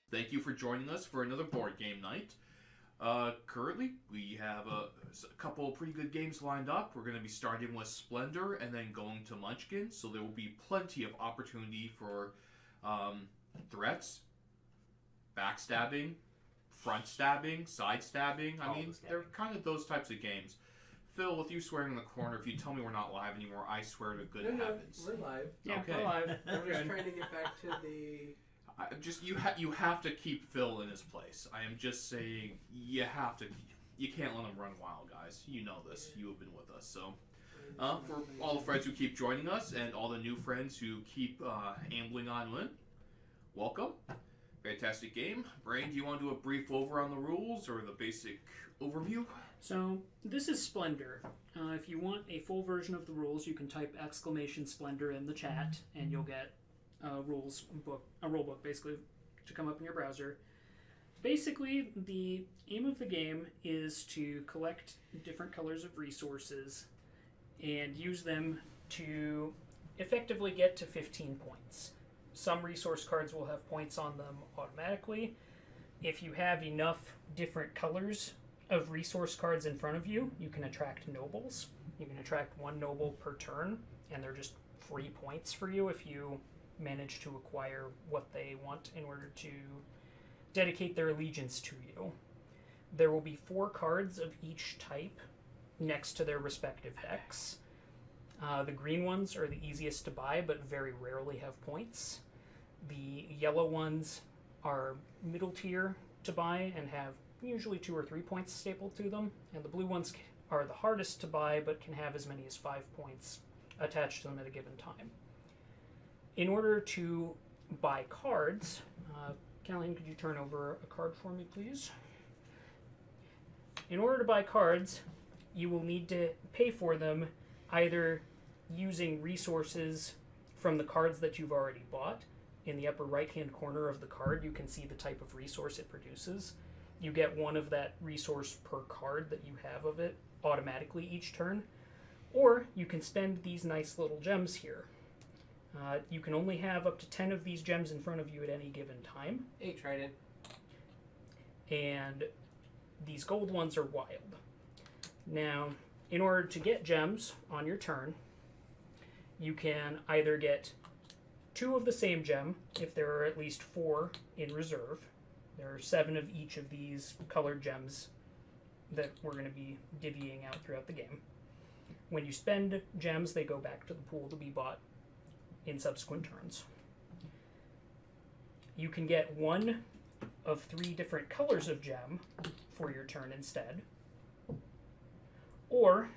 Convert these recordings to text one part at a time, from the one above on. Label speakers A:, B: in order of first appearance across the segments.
A: Thank you for joining us for another board game night. Currently, we have a couple of pretty good games lined up. We're going to be starting with Splendor and then going to Munchkin, so there will be plenty of opportunity for threats, backstabbing, front stabbing, side stabbing. I mean, they're kind of those types of games. Phil, with you swearing in the corner, if you tell me we're not live anymore, I swear to good heavens.
B: We're live.
C: Yeah,
A: okay.
C: we're live.
B: I'm just trying to get back to the...
A: You have to keep Phil in his place. I am just saying you can't let him run wild, guys. You know this. You have been with us. So for all the friends who keep joining us and all the new friends who keep ambling on in, welcome. Fantastic game. Brain, do you want to do a brief over on the rules or the basic overview?
C: So this is Splendor. If you want a full version of the rules, you can type !Splendor in the chat, and you'll get a rule book basically to come up in your browser. Basically, the aim of the game is to collect different colors of resources and use them to effectively get to 15 points. Some resource cards will have points on them automatically. If you have enough different colors of resource cards in front of you, you can attract nobles. You can attract one noble per turn, and they're just free points for you if you manage to acquire what they want in order to dedicate their allegiance to you. There will be 4 cards of each type next to their respective hex. The green ones are the easiest to buy, but very rarely have points. The yellow ones are middle tier to buy and have usually 2 or 3 points stapled to them, and the blue ones are the hardest to buy, but can have as many as 5 points attached to them at a given time. In order to buy cards, Callahan, could you turn over a card for me, please? In order to buy cards, you will need to pay for them either using resources from the cards that you've already bought. In the upper right-hand corner of the card, you can see the type of resource it produces. You get one of that resource per card that you have of it automatically each turn. Or you can spend these nice little gems here. You can only have up to 10 of these gems in front of you at any given time.
B: 8 trident.
C: And these gold ones are wild. Now, in order to get gems on your turn, you can either get 2 of the same gem if there are at least 4 in reserve. There are 7 of each of these colored gems that we're going to be divvying out throughout the game. When you spend gems, they go back to the pool to be bought in subsequent turns. You can get 1 of 3 different colors of gem for your turn instead. Or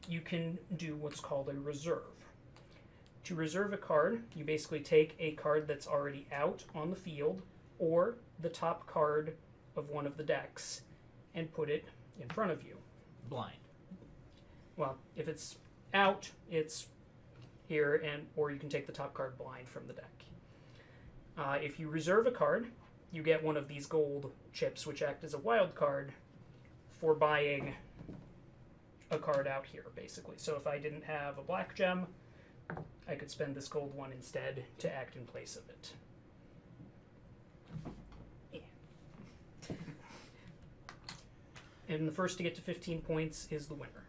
C: you can do what's called a reserve. To reserve a card, you basically take a card that's already out on the field or the top card of one of the decks and put it in front of you.
D: Blind.
C: Well, if it's out, it's here, or you can take the top card blind from the deck. If you reserve a card, you get one of these gold chips, which act as a wild card for buying a card out here, basically. So if I didn't have a black gem, I could spend this gold one instead to act in place of it. And the first to get to 15 points is the winner.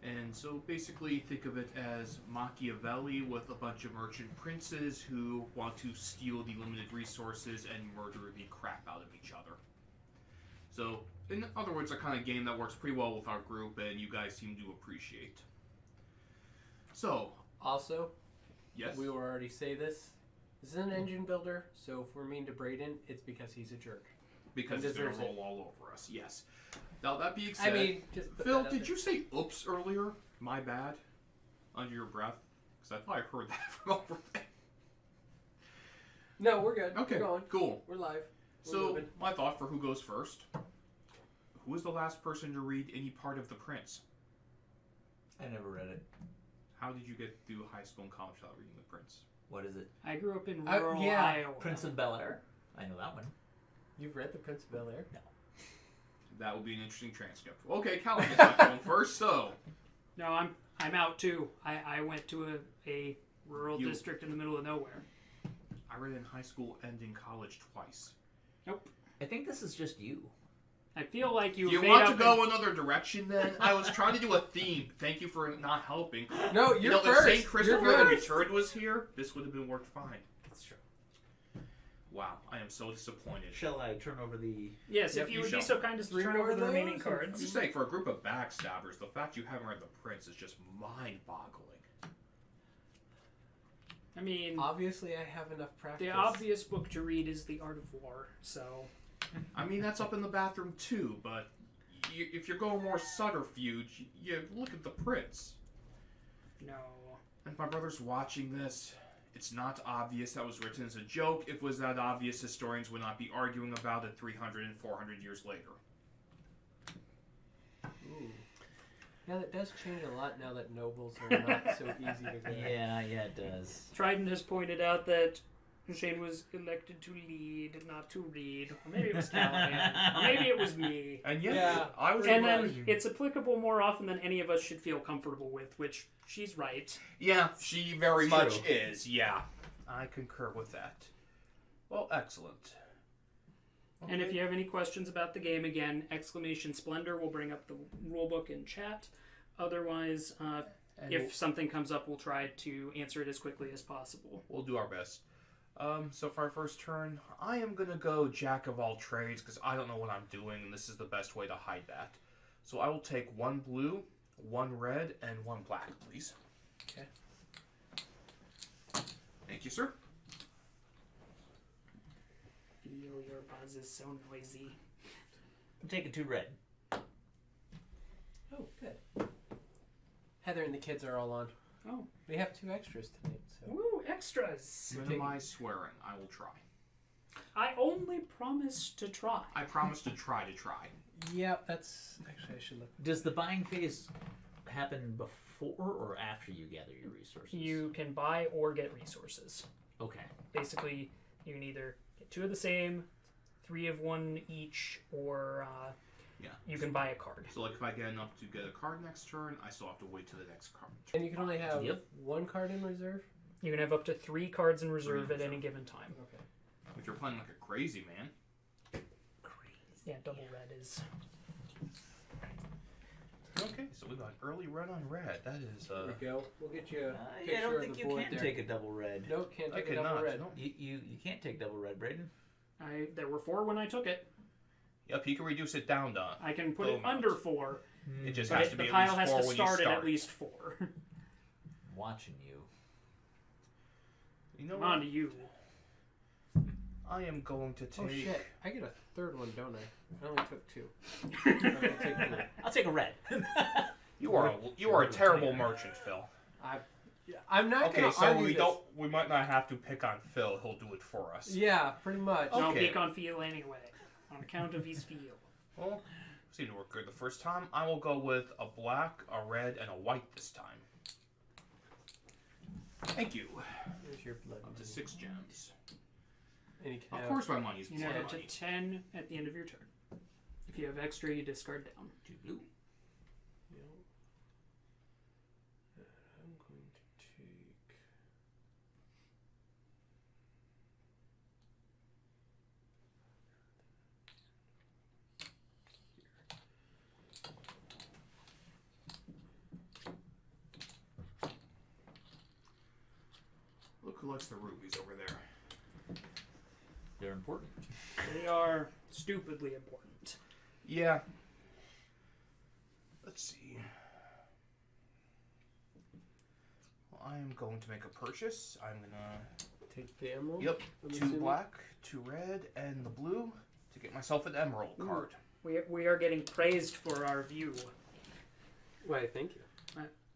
A: And so basically think of it as Machiavelli with a bunch of merchant princes who want to steal the limited resources and murder the crap out of each other. So, in other words, a kind of game that works pretty well with our group and you guys seem to appreciate. So,
B: Also,
A: yes?
B: we will already say this. This is an engine builder, so if we're mean to Braden, it's because he's a jerk.
A: Because
B: He
A: it's going to
B: deserves
A: roll all over us, yes. Now, that being said,
B: I mean, just put
A: Phil,
B: that out
A: did
B: there.
A: you say oops earlier? My bad? Under your breath? Because I thought I heard that from over there.
B: No, we're good.
A: Okay,
B: We're going.
A: cool.
B: We're live. We're
A: So,
B: moving.
A: my thought for who goes first. Who was the last person to read any part of The Prince?
D: I never read it.
A: How did you get through high school and college without reading The Prince?
D: What is it?
C: I grew up in rural
B: yeah.
C: Iowa.
D: Prince of Bel-Air. I know that one.
B: You've read The Prince of Bel-Air?
D: No.
A: That will be an interesting transcript. Okay, Callan is not going first, so...
C: No, I'm out too. I went to a rural
A: You-
C: district in the middle of nowhere.
A: I I read it in high school and in college twice.
C: Nope.
D: I think this is just you.
C: I feel like you.
A: Do you
C: made
A: want
C: up
A: to go another direction then? I was trying to do a theme. Thank you for not helping.
B: No,
A: You
B: you're
A: know,
B: first.
A: if St. Christopher
B: You're
A: the
B: first.
A: Returned was here, this would have been worked fine.
B: That's true.
A: Wow, I am so disappointed.
D: Shall I turn over the...
C: Yes,
A: Yep,
C: if
A: you
C: you would
A: shall.
C: be so kind as to
B: Three
C: turn
B: more
C: over
B: of
C: the remaining
B: those?
A: I'm
C: cards.
A: just saying, for a group of backstabbers, the fact you haven't read the Prince is just mind-boggling.
C: I mean,
B: Obviously, I have enough practice.
C: the obvious book to read is The Art of War, so...
A: I mean, that's up in the bathroom too, but if you're going more subterfuge, you look at the Prince.
C: No.
A: And if my brother's watching this, it's not obvious that was written as a joke. If it was that obvious, historians would not be arguing about it 300 and 400 years later.
B: Ooh. Yeah, that does change a lot now that nobles are not so easy to get.
D: Yeah, it does.
C: Trident has pointed out that Shane was elected to lead, not to read. Or maybe it was Callahan. Or maybe it was me.
A: And yet,
B: Yeah.
A: I was
C: And
A: able-
C: then it's applicable more often than any of us should feel comfortable with, which she's right.
A: Yeah, she very
D: It's
A: much
D: true.
A: is, yeah. I concur with that. Well, excellent.
C: And if you have any questions about the game, again, !Splendor will bring up the rulebook in chat. Otherwise,
A: And
C: if something comes up, we'll try to answer it as quickly as possible.
A: we'll do our best. So for our first turn, I am going to go Jack of all trades because I don't know what I'm doing, and this is the best way to hide that. So I will take 1 blue, 1 red, and 1 black, please.
B: Okay.
A: Thank you, sir.
C: Feel your buzz is so noisy.
D: I'm taking 2 red.
B: Oh, good. Heather and the kids are all on.
C: Oh.
B: We have 2 extras tonight, so.
C: Woo, extras!
A: Minimize swearing. I will try.
C: I only promise to try.
A: I promise to try to try.
B: Yeah, that's actually I should look.
D: Does the buying phase happen before or after you gather your resources?
C: You can buy or get resources.
D: Okay.
C: Basically, you can either get 2 of the same, 3 of one each, or
A: Yeah.
C: you can buy a card.
A: So, like, if I get enough to get a card next turn, I still have to wait till the next card.
B: And you can only have
D: Yep.
B: 1 card in reserve?
C: You can have up to 3 cards in reserve
A: Three in
C: at any
A: reserve.
C: given time.
B: Okay.
A: If you're playing like a crazy man.
C: Yeah, double red is.
A: Okay, so we got an early run on red. That is,
B: There we go. We'll get you a picture
D: Yeah, I don't
B: of
D: think
B: the
D: you
B: board
D: can
B: there.
D: take a double red.
B: Nope, can't
A: I
B: take a double
A: cannot.
B: red.
A: No.
D: You can't take double red, Braden.
C: There were 4 when I took it.
A: Yep, you can reduce it down to.
C: I can put
A: Full
C: it
A: amount.
C: under 4,
A: It just
C: but
A: has to
C: the
A: be at
C: pile
A: least
C: has
A: 4
C: to
A: when you
C: start
A: start.
C: at least 4.
D: Watching you.
A: You know
C: On
A: what?
C: to you.
A: I am going to take.
B: Oh shit! I get a 3rd one, don't I? I only took 2. I'll take 2.
D: I'll take a red.
A: You are a terrible merchant, Phil.
B: I'm not
A: Okay,
B: gonna
A: so
B: argue
A: we
B: this.
A: don't. We might not have to pick on Phil. He'll do it for us.
B: Yeah, pretty much.
A: Oh.
C: Don't
A: Okay.
C: pick on Feel anyway, on account of his Feel.
A: Well, seemed to work good the first time. I will go with a black, a red, and a white this time. Thank you.
B: Here's your blood.
A: Up to 6 gems.
B: And you can
A: Of
B: have
A: course, my money's
C: You
A: my
C: now get to
A: money.
C: 10 at the end of your turn. If you have extra, you discard down.
D: 2 blue.
B: Yeah. I'm going to take.
A: Look who likes the rubies over there.
D: They're important.
C: They are stupidly important.
A: Yeah. Let's see. Well, I am going to make a purchase. I'm gonna.
B: Take the emerald.
A: Yep.
B: I'm
A: 2
B: assuming?
A: black, 2 red, and the blue to get myself an emerald card.
C: We are getting praised for our view.
B: Why? Thank you.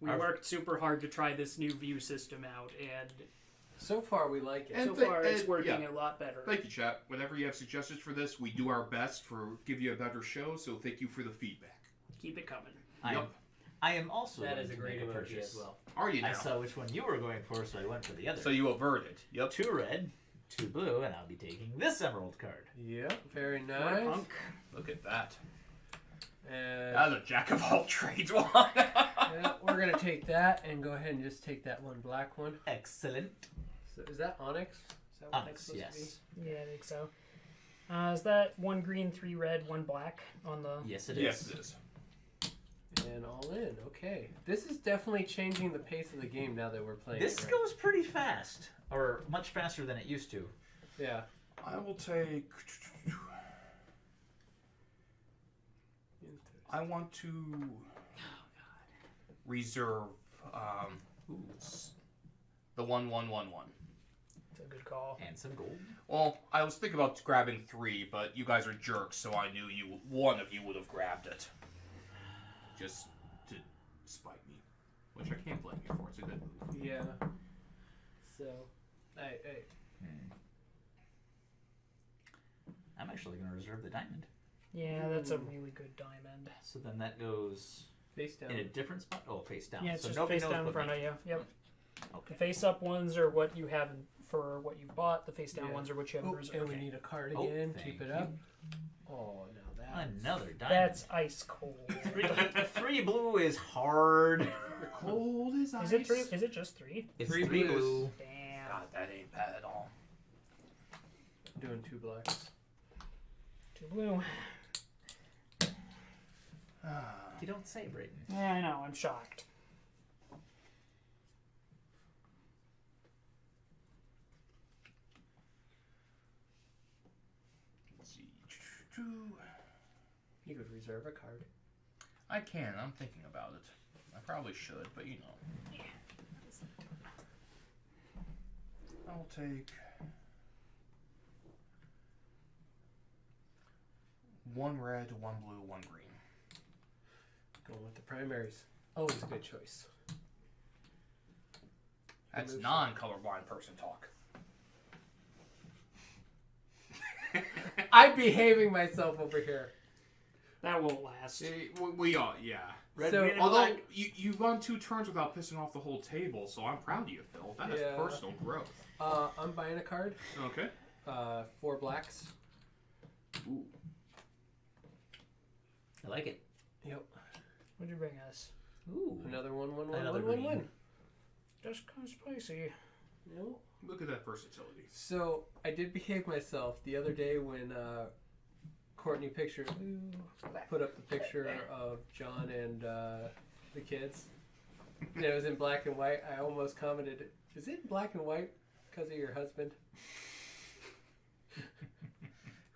C: We worked super hard to try this new view system out, and
B: So far, we like it.
A: And
C: so
A: th-
C: far it's
A: and-
C: working
A: yeah.
C: a lot better.
A: Thank you, chat. Whenever you have suggestions for this, we do our best for give you a better show. So thank you for the feedback.
C: Keep it coming.
D: I am also
B: That
D: going
B: is a
D: to
B: great
D: make a
B: emoji
D: purchase.
B: as well.
A: Are you now?
D: I saw which one you were going for, so I went for the other.
A: So you averted. Yep.
D: 2 red, 2 blue, and I'll be taking this emerald card.
B: Yep. Very
C: What
B: nice.
C: punk.
A: Look at that.
B: And
A: That's a jack of all trades one.
B: yeah, we're gonna take that and go ahead and just take that one black one.
D: Excellent.
B: So is that onyx? Is Is that what that's supposed
D: yes.
B: to be?
C: Yeah, I think so. Is that 1 green, 3 red, 1 black on the...
D: Yes, it is.
A: Yes, it is.
B: And all in. Okay. This is definitely changing the pace of the game now that we're playing
D: This
B: it, right?
D: goes pretty fast, or much faster than it used to.
B: Yeah.
A: I will take... I want to reserve the 1-1-1-1.
C: It's a good call.
D: And some gold.
A: Well, I was thinking about grabbing 3, but you guys are jerks, so I knew one of you would have grabbed it. Just to spite me. Which I can't blame you for. It's a good move.
B: Yeah. So,
D: I'm actually going to reserve the diamond.
C: Yeah, that's a really good diamond.
D: So then that goes
B: face down.
D: in a different spot. Oh, face down.
C: Yeah, it's
D: so
C: just
D: nobody
C: face
D: knows
C: down in
D: but
C: front
D: me.
C: of you. Yep.
D: Okay.
C: The face-up ones are what you have for what you bought. The face-down
B: Yeah.
C: ones are what you have in
B: Oh,
C: reserve.
B: and we need a card
D: Oh,
B: again.
D: thank
B: Keep it
D: you.
B: up. Oh, now that's...
D: Another diamond.
C: That's ice cold.
D: Three blue is hard.
A: You're cold as ice.
C: Is it 3? Is it just 3?
D: It's
B: 3
D: 3
B: blues.
D: blue.
C: Damn.
A: God, that ain't bad at all.
B: Doing 2 blacks.
C: 2 blue.
D: You don't say, Brayden.
C: Yeah, I know. I'm shocked.
A: Let's see.
B: You could reserve a card.
A: I can. I'm thinking about it. I probably should, but you know. I'll take 1 red, 1 blue, 1 green.
B: Going with the primaries. Always a good choice.
A: That's
B: move
A: non-colorblind person talk.
B: I'm behaving myself over here.
C: That won't last.
A: We are, yeah.
D: Red,
B: So-
D: green, and
A: Although
D: black.
A: you run 2 turns without pissing off the whole table, so I'm proud of you, Phil. That is
B: Yeah.
A: personal growth.
B: I'm buying a card.
A: Okay.
B: 4 blacks.
A: Ooh.
D: I like it.
B: Yep.
C: What'd you bring us?
D: Ooh.
B: Another 1-1-1-1-1-1.
D: Another green.
C: Just kind of spicy.
B: Nope.
A: Look at that versatility.
B: So I did behave myself the other day when Courtney put up the picture of John and the kids. And it was in black and white. I almost commented, "Is it in black and white because of your husband?"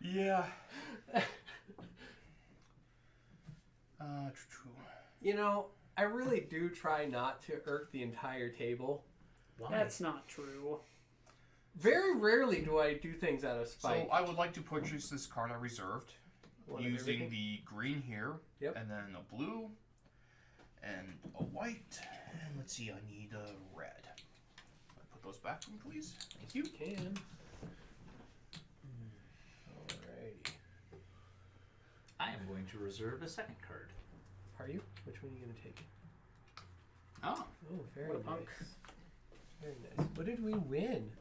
A: Yeah.
B: You know, I really do try not to irk the entire table.
D: Why?
C: That's not true.
B: Very rarely do I do things out of spite.
A: So I would like to purchase this card I reserved
B: One of
A: using
B: everything.
A: the green here,
B: Yep.
A: and then a blue, and a white, and let's see, I need a red. Put those back for me, please. Thank you.
B: Can. Alrighty.
D: I am going to reserve a second card.
B: Are you? Which one are you going to take?
A: Oh,
B: Oh, very
C: What a
B: nice.
C: punk.
B: Very nice. What did we win?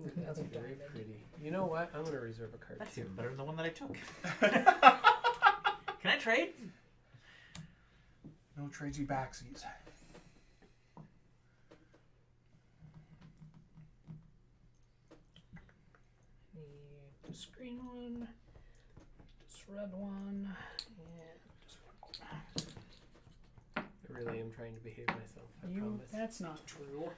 B: Ooh, that's
C: Another
B: very
C: diamond.
B: pretty. You know what? I'm going to reserve a card.
D: That's
B: too.
D: even better than the one that I took. Can I trade?
A: no tradesy backsies.
C: Need this green one, this red one, and just one.
B: I really am trying to behave myself. I promise.
C: That's not true.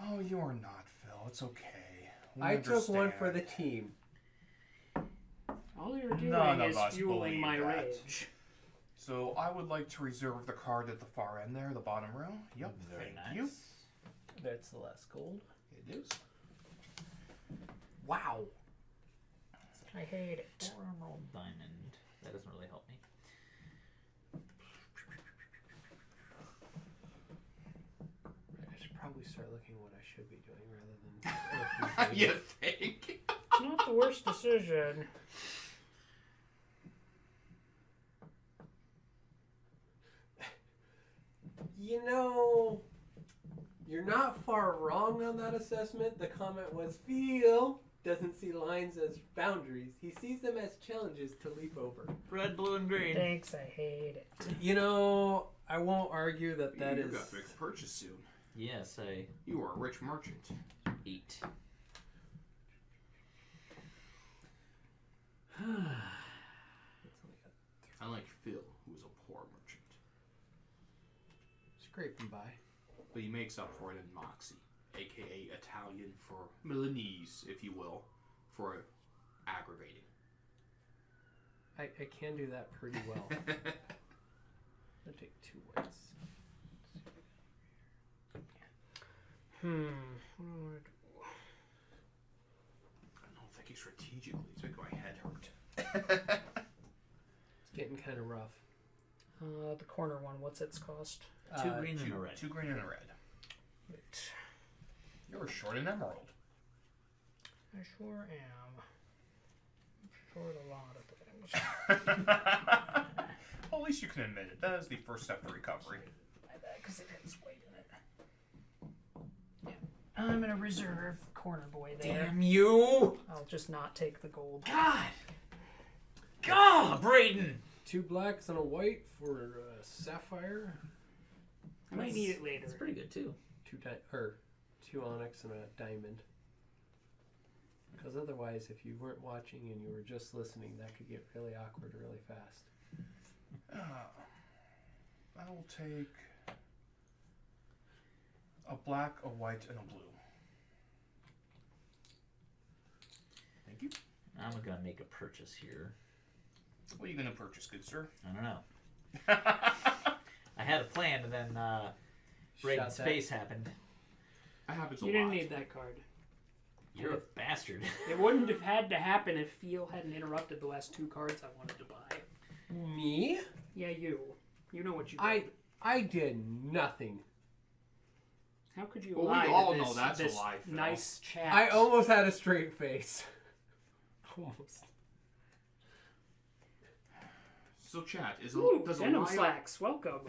A: Oh, you are not, Phil. It's okay. We
B: I took one for the
A: understand.
B: team.
C: All you're doing
A: None of
C: is
A: us
C: fueling
A: believe
C: my
A: that.
C: rage.
A: So I would like to reserve the card at the far end there, the bottom row. Yep,
D: Very
A: thank
D: nice.
A: you.
B: That's the last gold.
A: It is.
B: Wow.
C: I hate it.
D: 4 emerald diamond. That doesn't really help me.
B: I should probably start looking what I should be doing rather than.
A: You think?
C: It's not the worst decision.
B: You know, you're not far wrong on that assessment. The comment was Phil doesn't see lines as boundaries. He sees them as challenges to leap over.
D: Red, blue, and green.
C: Thanks, I hate it.
B: You know, I won't argue that that
A: you
B: is.
A: got to make a purchase soon.
D: Yes,
A: You are a rich merchant.
D: 8.
B: scraping by.
A: But he makes up for it in moxie, aka Italian for Milanese, if you will, for aggravating.
B: I can do that pretty well. I'm gonna take 2 whites.
C: What do I wanna do?
A: I don't think strategically. It's making my head hurt.
B: It's getting kind of rough.
C: The corner one, what's its cost?
D: 2 green and a red.
A: 2 green and a red.
C: Wait.
A: You're short an emerald.
C: I sure am. I'm short a lot of things.
A: Well, at least you can admit it. That is the first step to recovery.
C: My bad, because it has weight in it. Yeah. I'm gonna reserve corner boy there.
D: Damn you!
C: I'll just not take the gold.
D: God, Braden!
B: 2 blacks and a white for sapphire.
C: I might need it later.
D: It's pretty good too.
B: 2 onyx and a diamond. Because otherwise, if you weren't watching and you were just listening, that could get really awkward really fast.
A: I will take a black, a white, and a blue. Thank you.
D: I'm gonna make a purchase here.
A: What are you going to purchase, good sir?
D: I don't know. I had a plan, and then Braden's face happened.
A: That happens a
C: You
A: lot.
C: didn't need that card.
D: You're a bastard.
C: It wouldn't have had to happen if Feel hadn't interrupted the last 2 cards I wanted to buy.
B: Me?
C: Yeah, you. You know what you did.
B: I did nothing.
C: How could you
A: Well, we
C: lie
A: all
C: to
A: know
C: this,
A: that's a
C: this
A: lie, Phil.
C: nice chat?
B: I almost had a straight face. Almost.
A: So, chat, does
C: Denim
A: a
C: slacks. Welcome.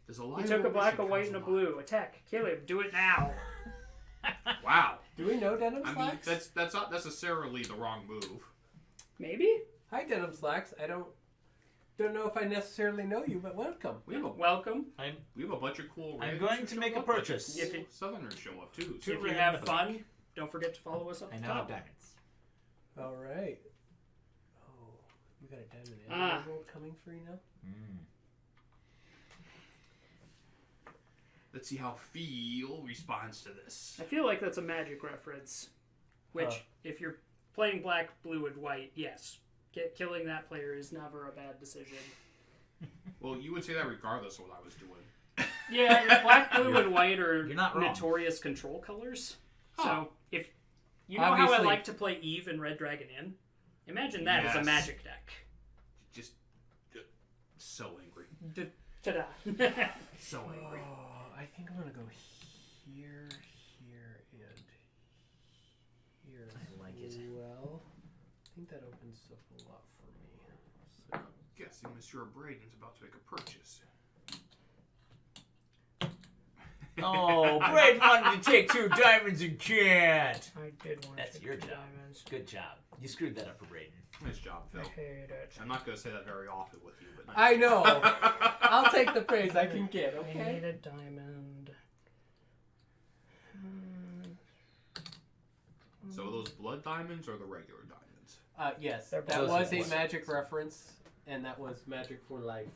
A: Does a lie
C: He took a black, a
A: omission
C: white, and a
A: count as
C: blue. Attack. Kill him. Do it now.
A: lie? Wow.
B: Do we know Denim
A: I mean,
B: Slacks?
A: that's not necessarily the wrong move.
C: Maybe?
B: Hi, Denim Slacks. I don't know if I necessarily know you, but welcome.
A: We have a
C: Welcome.
A: bunch of cool.
D: I'm
A: randoms
D: going
A: who
D: to
A: show
D: make a
A: up, but
D: purchase.
A: cool
C: If it-
A: Southerners show up too.
D: Two
C: If you
D: random
C: have
D: black.
C: fun, don't forget to follow us up
D: I
C: the
D: now
C: top.
D: have diamonds.
B: All right. Oh, you got a diamond
C: Ah.
B: emerald coming for you now?
A: Let's see how Feel responds to this.
C: I feel like that's a Magic reference. Which,
B: Huh.
C: if you're playing black, blue, and white, yes. Killing that player is never a bad decision.
A: Well, you would say that regardless of what I was doing.
C: Yeah, black, blue, and white are
D: you're not wrong.
C: notorious control colors.
A: Huh.
C: So, if you know how I
B: Obviously-
C: like to play Eve and Red Dragon Inn? Imagine that as a
A: Yes.
C: Magic deck.
A: Just so angry.
C: Ta-da.
A: So angry.
B: Oh, I think I'm gonna go here, here, and here.
D: I like it.
B: Well, I think that opens up a lot for me. So,
A: Guessing Monsieur Braden's about to make a purchase.
D: Oh, Braden wanted to take 2 diamonds and can't.
C: I did want
D: That's
C: to
D: your
C: take
D: job.
C: diamonds.
D: Good job. You screwed that up for Braden.
A: Nice job,
C: I
A: Phil.
C: hate it.
A: I'm not going to say that very often with you, but nice.
B: I know. I'll take the praise I can get.
C: I
B: Okay.
C: need a diamond.
A: So are those blood diamonds or the regular diamonds?
B: Yes,
C: They're
B: that
C: both
B: was a
C: ones.
B: magic reference, and that was magic for life.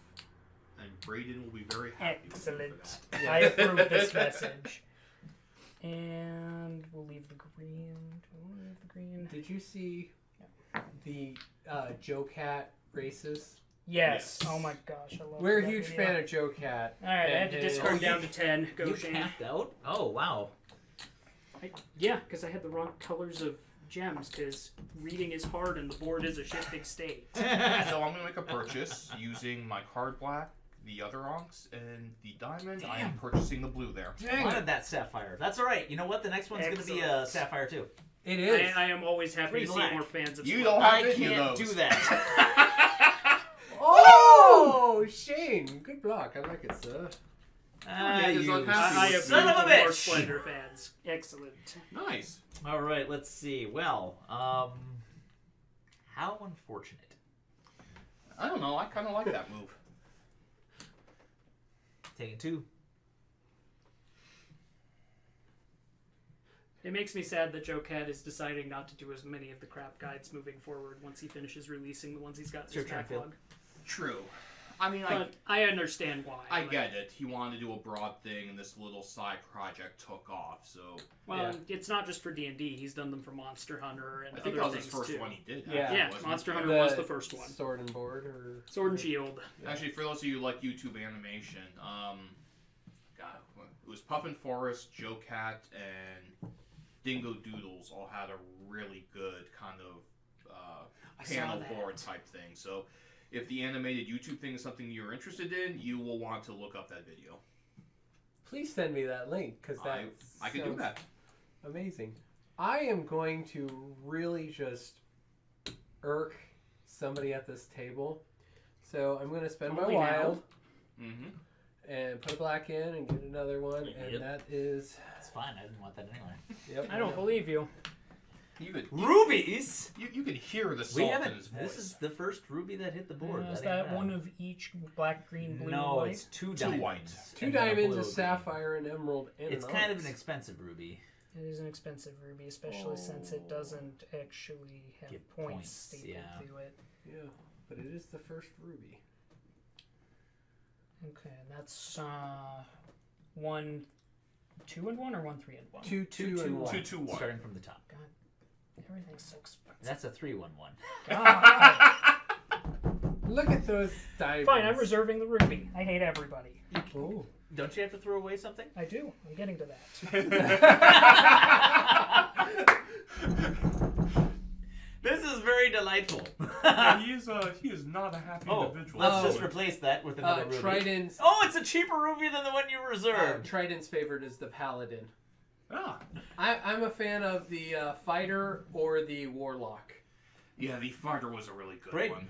A: And Braden will be very happy with you
C: Excellent.
A: for that.
C: I approve this message. And we'll leave the green. Do we want to leave the green?
B: Did you see the Joe Cat races?
C: Yes.
A: Yes.
C: Oh my gosh, I love
B: We're a
C: that
B: huge
C: video.
B: fan of Joe Cat.
C: All right, I had to
B: and his-
C: discard down to 10. Go,
D: You
C: Shane.
D: capped out? Oh, wow.
C: Yeah, because I had the wrong colors of gems, because reading is hard and the board is a shifting state.
A: So I'm going to make a purchase using my card black, the other onks, and the diamond. I am
D: Damn.
A: purchasing the blue there.
D: I wanted that sapphire. That's all right. You know what? The next one's going to be a
C: Excellent.
D: sapphire, too.
B: It is.
C: I am always happy
D: Pretty
C: to
D: black.
C: see more fans of
A: You
C: Splendor.
A: don't have
D: I
A: any of
D: can't
A: those.
D: do that.
B: Oh, Shane, good block. I like it, sir.
D: Ah,
A: he's
D: you
A: unhappy
C: I
A: with
D: son
C: approve
D: of a
C: more
D: bitch.
C: Splendor fans. Excellent.
A: Nice.
D: All right, let's see. Well, how unfortunate.
A: I don't know. I kind of like that move.
D: Taking 2.
C: It makes me sad that Joe Cat is deciding not to do as many of the crap guides moving forward once he finishes releasing the ones he's got in
D: It's
C: his
D: your turn, Phil.
C: backlog.
A: True. I mean,
C: But I understand why.
A: I get it. He wanted to do a broad thing, and this little side project took off. So
C: Well, it's not just for D&D. He's done them for Monster Hunter and
A: I think
C: other
A: that was
C: things
A: his first
C: too.
A: one he did.
B: Yeah.
A: actually,
C: Yeah,
A: wasn't
C: Monster
A: it?
C: Hunter was the first one.
B: Sword and Board or
C: Sword and Shield.
A: Actually, for those of you who like YouTube animation, God, it was Puffin Forest, Joe Cat, and Dingo Doodles all had a really good kind of panel board type thing. So if the animated YouTube thing is something you're interested in, you will want to look up that video.
B: Please send me that link because
A: I can do that.
B: Amazing. I am going to really just irk somebody at this table. So I'm going to spend my
C: Only
B: wild
A: Mm-hmm.
B: and put a black in and get another one. And
D: Yep.
B: that is...
D: It's fine. I didn't want that anyway.
B: Yep,
C: I don't believe you.
D: Rubies?
A: You can hear the
D: We
A: salt in
D: haven't.
A: his voice.
D: This is the first ruby that hit the board.
C: Is
D: ain't
C: that
D: bad.
C: one of each black, green, blue,
D: No,
C: and white?
D: it's two
A: Two
D: diamonds.
A: white.
B: Two
D: and then
B: diamonds,
D: blue
B: a
D: ruby.
B: sapphire, an emerald, and
D: It's
B: an
D: kind of
B: onyx.
D: an expensive ruby.
C: It is an expensive ruby, especially since it doesn't actually have
D: Get
C: points
D: points,
C: stapled
D: yeah.
C: to it.
B: Yeah, but it is the first ruby.
C: Okay, and that's 1, 2, and 1, or 1, 3, and 1?
B: Two, and one.
A: 2, 2, 1.
D: Starting from the top.
C: God, everything's so expensive.
D: That's a 3-1-1.
C: God.
B: Look at those diamonds.
C: Fine, I'm reserving the ruby. I hate everybody.
B: Ooh.
D: Don't you have to throw away something?
C: I do. I'm getting to that.
D: This is very delightful.
A: he is not a happy individual.
D: Let's just replace that with another ruby.
B: Trident's,
D: Oh, it's a cheaper ruby than the one you reserved.
B: Trident's favorite is the Paladin.
A: Ah.
B: I'm a fan of the Fighter or the Warlock.
A: Yeah, the fighter was a really good
D: Great.
A: one.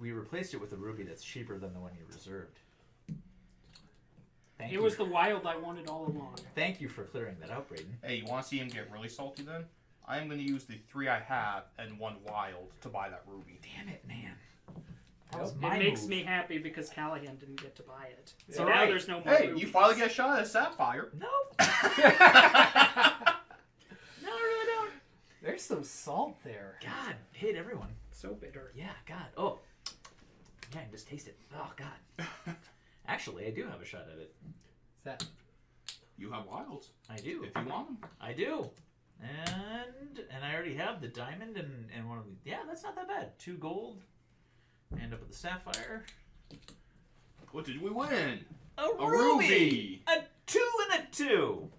D: We replaced it with a ruby that's cheaper than the one you reserved. Thank
C: It
D: you.
C: was the wild I wanted all along.
D: Thank you for clearing that out, Braden.
A: Hey, you want to see him get really salty then? I am going to use the 3 I have and 1 wild to buy that ruby.
D: Damn it, man. That was
C: It
D: my
C: makes
D: move.
C: me happy because Callahan didn't get to buy it.
B: It's
C: So
D: all
C: now
D: right.
C: there's no more
A: Hey,
C: rubies.
A: you finally get a shot at a sapphire.
D: No. No, I really don't.
B: There's some salt there.
D: God, hit everyone.
C: So bitter.
D: Yeah, God. Oh. Yeah, I can just taste it. Oh, God. Actually, I do have a shot at it.
B: Is that...
A: You have wilds,
D: I do.
A: if you want them.
D: I do. And I already have the diamond and one of the... Yeah, that's not that bad. 2 gold. End up with the sapphire.
A: What did we win?
D: A
A: A
D: ruby!
A: ruby!
D: A 2 and a 2!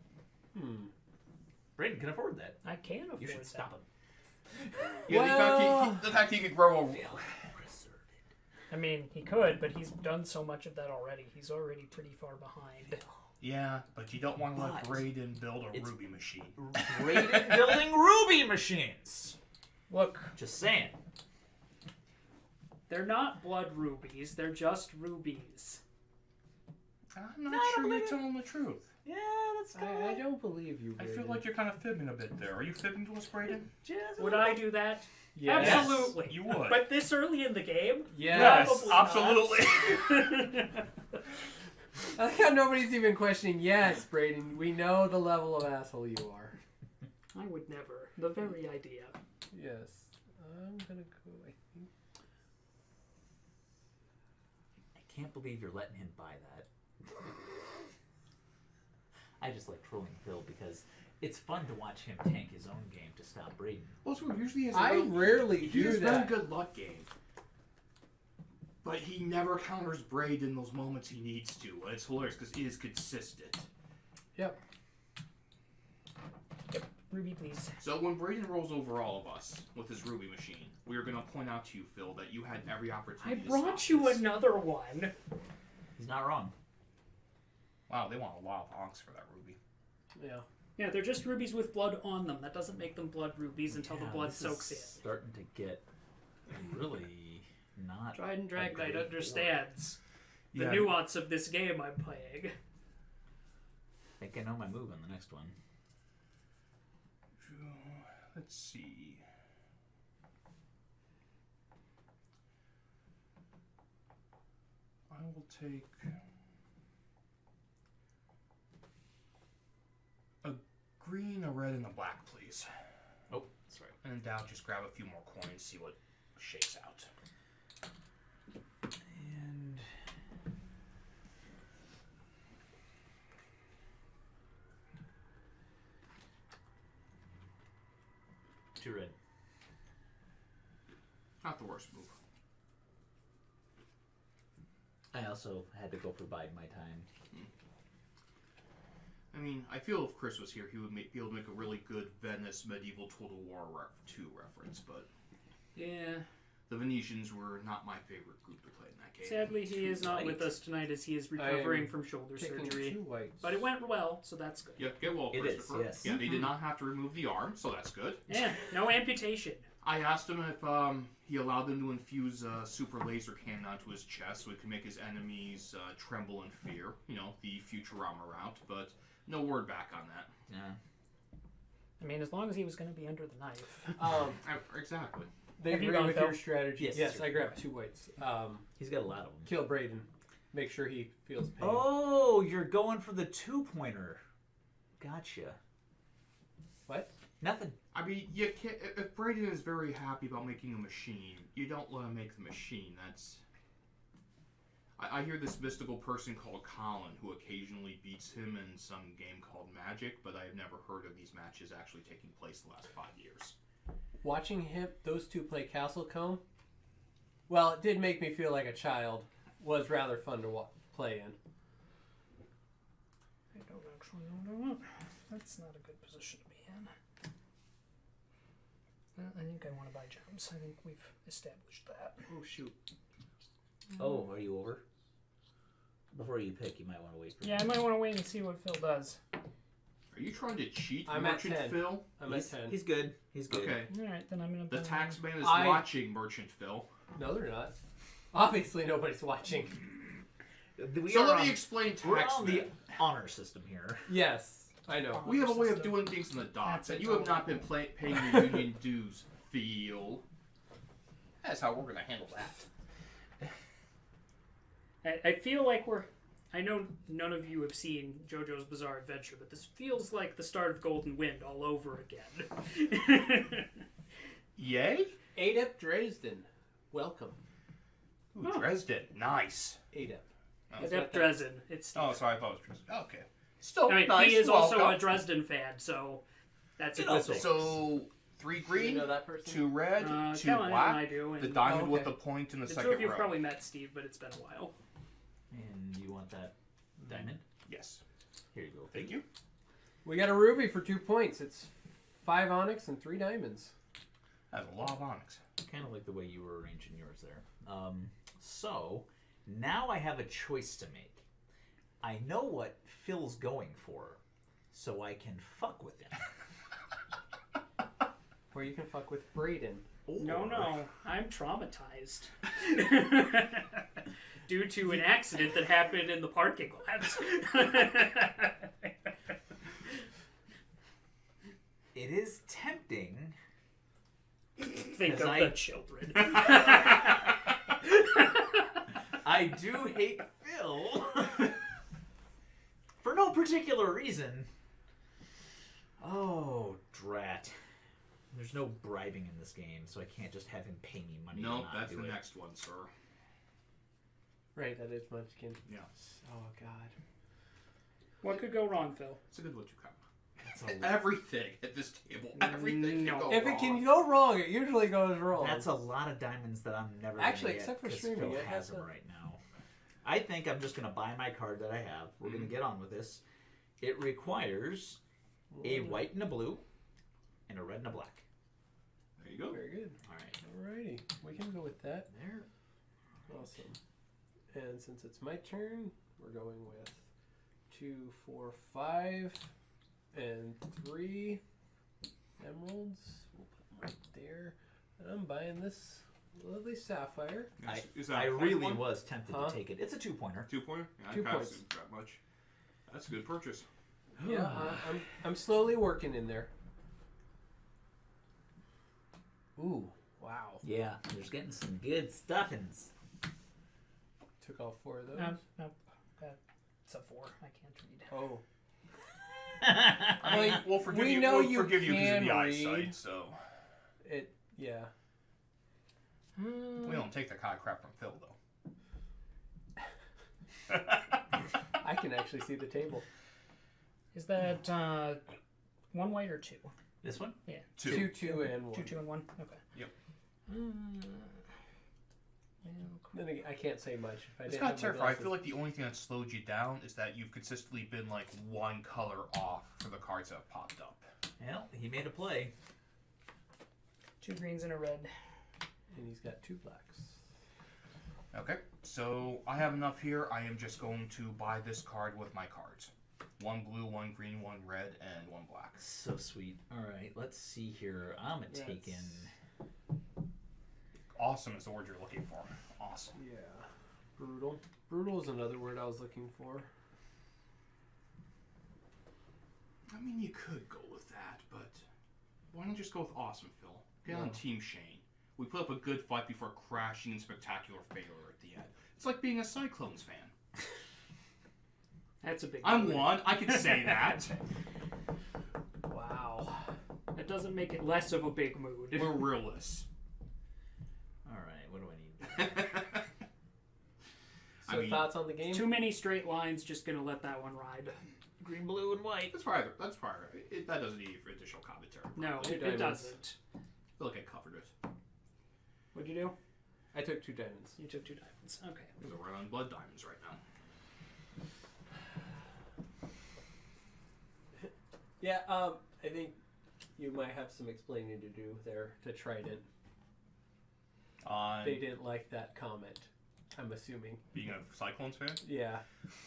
D: Braden can afford that.
C: I can afford
D: You should
C: that.
D: stop him.
A: Yeah,
B: Well-
A: the fact he could grow a...
C: I mean, he could, but he's done so much of that already. He's already pretty far behind.
A: Yeah, but you don't want to let
D: But
A: Braden build a
D: it's-
A: ruby machine.
D: Braden building ruby machines!
C: Look,
D: Just saying.
C: they're not blood rubies. They're just rubies.
A: I'm not
D: No,
A: sure
D: but
A: you're telling the truth.
D: Yeah, that's
B: I don't believe you,
A: I
B: Braden.
A: feel like you're kind of fibbing a bit there. Are you fibbing to us, Braden?
C: Would I do that?
B: Yes.
C: Absolutely.
A: You would.
C: But this early in the game?
B: Yes.
C: Probably not.
A: absolutely.
B: I like how nobody's even questioning. Yes, Braden, we know the level of asshole you are.
C: I would never. The very idea.
B: Yes. I'm gonna go, I think.
D: I can't believe you're letting him buy that. I just like trolling Phil because it's fun to watch him tank his own game to stop Braden.
A: Well, so usually has
B: I rarely
A: he
B: do
A: has
B: that.
A: very good luck game. But he never counters Braid in those moments he needs to. And it's hilarious because he is consistent.
B: Yep.
C: Ruby, please.
A: So when Braden rolls over all of us with his ruby machine, we are going to point out to you, Phil, that you had every
C: I
A: opportunity to
C: brought
A: stop
C: you
A: this.
C: another one.
D: He's not wrong.
A: Wow, they want a lot of honks for that ruby.
B: Yeah.
C: Yeah, they're just rubies with blood on them. That doesn't make them blood rubies until the
D: Yeah,
C: blood
D: this
C: soaks
D: is
C: in.
D: starting to get really not.
C: Trident Drag Knight
D: great
C: understands the
A: Yeah.
C: nuance of this game I'm playing.
D: I think I know my move on the next one.
A: Let's see. I will take a green, a red, and a black, please.
D: Oh, sorry.
A: And then just grab a few more coins, see what shakes out.
D: And 2 red.
A: Not the worst move.
D: I also had to go for biding my time.
A: I mean, I feel if Chris was here, he would be able to make a really good Venice medieval Total War 2 reference, but
C: Yeah.
A: the Venetians were not my favorite group to play in that game.
C: Sadly, he is not with
B: white.
C: us tonight as he is recovering from shoulder
B: Picking
C: surgery.
B: 2 whites.
C: But it went well, so that's good.
A: Yeah, get well,
D: It is,
A: Christopher.
D: yes.
A: Yeah, they did not have to remove the arm, so that's good.
C: Yeah, no amputation.
A: I asked him if he allowed them to infuse a super laser cannon onto his chest so it could make his enemies tremble in fear. You know, the Futurama route, but no word back on that.
D: Yeah.
C: I mean, as long as he was going to be under the knife.
A: Exactly.
B: They
C: Have you
B: agree
C: gone,
B: with
C: Phil?
B: your strategy.
D: Yes,
B: Yes,
D: sir.
B: I grabbed 2 whites.
D: He's got a lot of them.
B: Kill Braden. Make sure he feels pain.
D: Oh, you're going for the 2-pointer. Gotcha.
B: What?
D: Nothing.
A: I mean, you can't, if Braden is very happy about making a machine, you don't let him make the machine. That's... I hear this mystical person called Colin who occasionally beats him in some game called Magic, but I've never heard of these matches actually taking place the last 5 years.
B: Watching those 2 play Castle Comb, well, it did make me feel like a child. Was rather fun to play in.
C: I don't actually know. That's not a good position to be in. I think I want to buy gems. I think we've established that.
B: Oh, shoot.
D: Oh, are you over? Before you pick, you might want to wait for
C: Yeah, I might want to wait and see what Phil does.
A: Are you trying to cheat,
B: I'm at
A: Merchant
B: 10.
A: Phil?
B: I'm at 10.
D: He's good. He's good.
A: Okay.
C: All right, then I'm going to...
A: The tax man is
B: I-
A: watching, Merchant Phil.
B: No, they're not. Obviously, nobody's watching.
A: So let me explain
D: We're
A: tax
D: on
A: man.
D: the honor system here.
B: Yes, I know.
A: We have a way of doing things in the docks,
C: That's
A: and
C: it.
A: you have not been paying your union dues, Phil. That's how we're going to handle that.
C: I feel like we're... I know none of you have seen JoJo's Bizarre Adventure, but this feels like the start of Golden Wind all over again.
A: Yay?
B: Adept Dresden. Welcome.
A: Ooh, Dresden. Nice.
B: Adept.
C: Adept Dresden. It's Steve.
A: Oh, sorry, I thought it was Dresden. Okay. Still
C: I mean,
A: nice.
C: he is also
A: welcome.
C: a Dresden fan, so that's a
D: You
C: good
D: know,
C: thing.
A: So, 3
B: Do you
A: green,
B: know that person?
A: 2 red, 2
C: Caroline and I
A: black.
C: do.
A: The
C: And
A: diamond
B: okay.
A: with the point in the
C: the
A: second
C: two of you
A: row.
C: have probably met Steve, but it's been a while.
D: And you want that diamond?
A: Yes.
D: Here you go.
A: Thank you.
B: We got a ruby for 2 points. It's 5 onyx and 3 diamonds.
A: That's a lot of onyx.
D: Kind of like the way you were arranging yours there. So, now I have a choice to make. I know what Phil's going for, so I can fuck with him.
B: Or you can fuck with Braden.
C: No, I'm traumatized. Due to an accident that happened in the parking lot.
D: It is tempting.
C: Think of
D: 'Cause
C: the children.
D: I do hate Phil. For no particular reason. Oh, drat. There's no bribing in this game, so I can't just have him pay me money. to
A: Nope,
D: not
A: that's
D: do
A: the
D: it.
A: next one, sir.
B: Right, that is Munchkin.
A: Yeah.
B: Oh, God.
C: What could go wrong, Phil?
A: It's a good what you come.
D: That's a,
A: Everything at this table, everything
C: No.
A: can go
B: If
A: wrong.
B: it can go wrong, it usually goes wrong.
D: that's a lot of diamonds that I'm never
B: Actually,
D: gonna get
B: except for
D: 'cause
B: streaming,
D: Phil
B: it
D: has
B: has
D: them
B: a-
D: right now. I think I'm just gonna buy my card that I have. We're gonna get on with this. It requires a white and a blue, and a red and a black.
A: There you go.
B: Very good.
D: All right.
B: Alrighty, we can go with that.
D: There.
B: Awesome. And since it's my turn, we're going with 2, 4, 5, and 3 emeralds. We'll put them right there. And I'm buying this lovely sapphire.
A: Is that
D: I
A: a point
D: really
A: one?
D: was tempted
B: Huh?
D: to take it. It's a 2-pointer.
A: 2-pointer? Yeah, I
B: 2
A: kinda
B: points.
A: assumed that much. That's a good purchase.
B: Yeah, I'm slowly working in there. Ooh, wow.
D: Yeah, there's getting some good stuffings.
B: Took all 4 of those.
C: No. It's a 4. I can't read.
B: Oh.
A: I mean, we'll forgive
B: we
A: you.
B: know
A: We'll
B: you
A: forgive you because of
B: can
A: the
B: read.
A: eyesight. So
B: Yeah.
A: we don't take the kind of crap from Phil, though.
B: I can actually see the table.
C: Is that 1 white or 2?
D: This one?
C: Yeah.
B: 2, 2, and 1.
C: 2, 2, and 1. Okay.
A: Yep.
B: Then again, I can't say much. If I
A: It's
B: didn't
A: not
B: have my
A: terrifying. I
B: glasses.
A: feel like the only thing that slowed you down is that you've consistently been like one color off for the cards that have popped up.
D: Well, he made a play.
C: 2 greens and a red.
B: And he's got 2 blacks.
A: Okay, so I have enough here. I am just going to buy this card with my cards. 1 blue, 1 green, 1 red, and 1 black.
D: So sweet. All right, let's see here. I'm going to take in...
A: Awesome is the word you're looking for. Awesome.
B: Yeah. Brutal. Brutal is another word I was looking for.
A: I mean, you could go with that, but why not just go with awesome, Phil? Get on Team Shane. We put up a good fight before crashing in spectacular failure at the end. It's like being a Cyclones fan.
C: That's a big
A: I'm
C: mood.
A: one. I can say that.
B: Wow.
C: That doesn't make it less of a big mood.
A: We're realists.
D: All right, what do I need?
B: So thoughts on the game?
C: Too many straight lines, just gonna let that one ride.
D: Green, blue, and white.
A: That's probably that doesn't need for additional commentary.
C: No,
B: Two
C: it
B: diamonds.
C: doesn't.
A: I feel like I covered it.
C: What'd you do?
B: I took 2 diamonds.
C: You took 2 diamonds. Okay.
A: Because we're on blood diamonds right now.
B: Yeah, I think you might have some explaining to do there to Trident. They didn't like that comment, I'm assuming.
A: Being a Cyclones fan?
B: Yeah.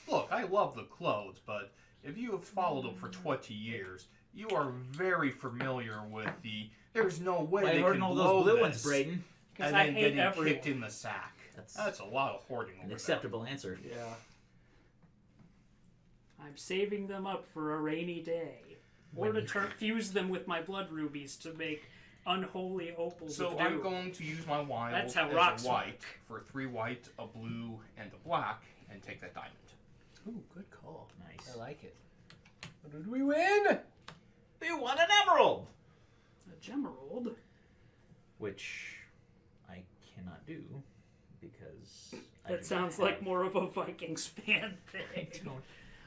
A: Look, I love the clothes, but if you have followed them for 20 years, you are very familiar with the. There's no way
D: By
A: they
D: hoarding
A: can
D: all
A: blow
D: those blue
A: this
D: ones, Braden.
C: Because
A: and
C: I
A: then
C: hate
A: getting
C: everyone.
A: kicked in the sack.
D: That's
A: That's a lot of hoarding over
D: an
A: there.
D: acceptable answer.
B: Yeah.
C: I'm saving them up for a rainy day. Or to fuse them with my blood rubies to make unholy opals
A: So
C: of
A: I'm
C: doom.
A: going to use my wild
C: That's how
A: as
C: rocks
A: a white for 3 white, a blue, and a black, and take that diamond.
B: Ooh, good call.
D: Nice.
B: I like it. What did we win?
D: We won an emerald!
C: A gemerald.
D: Which I cannot do because... I
C: That
D: do
C: sounds
D: not
C: like
D: have-
C: more of a Viking span thing.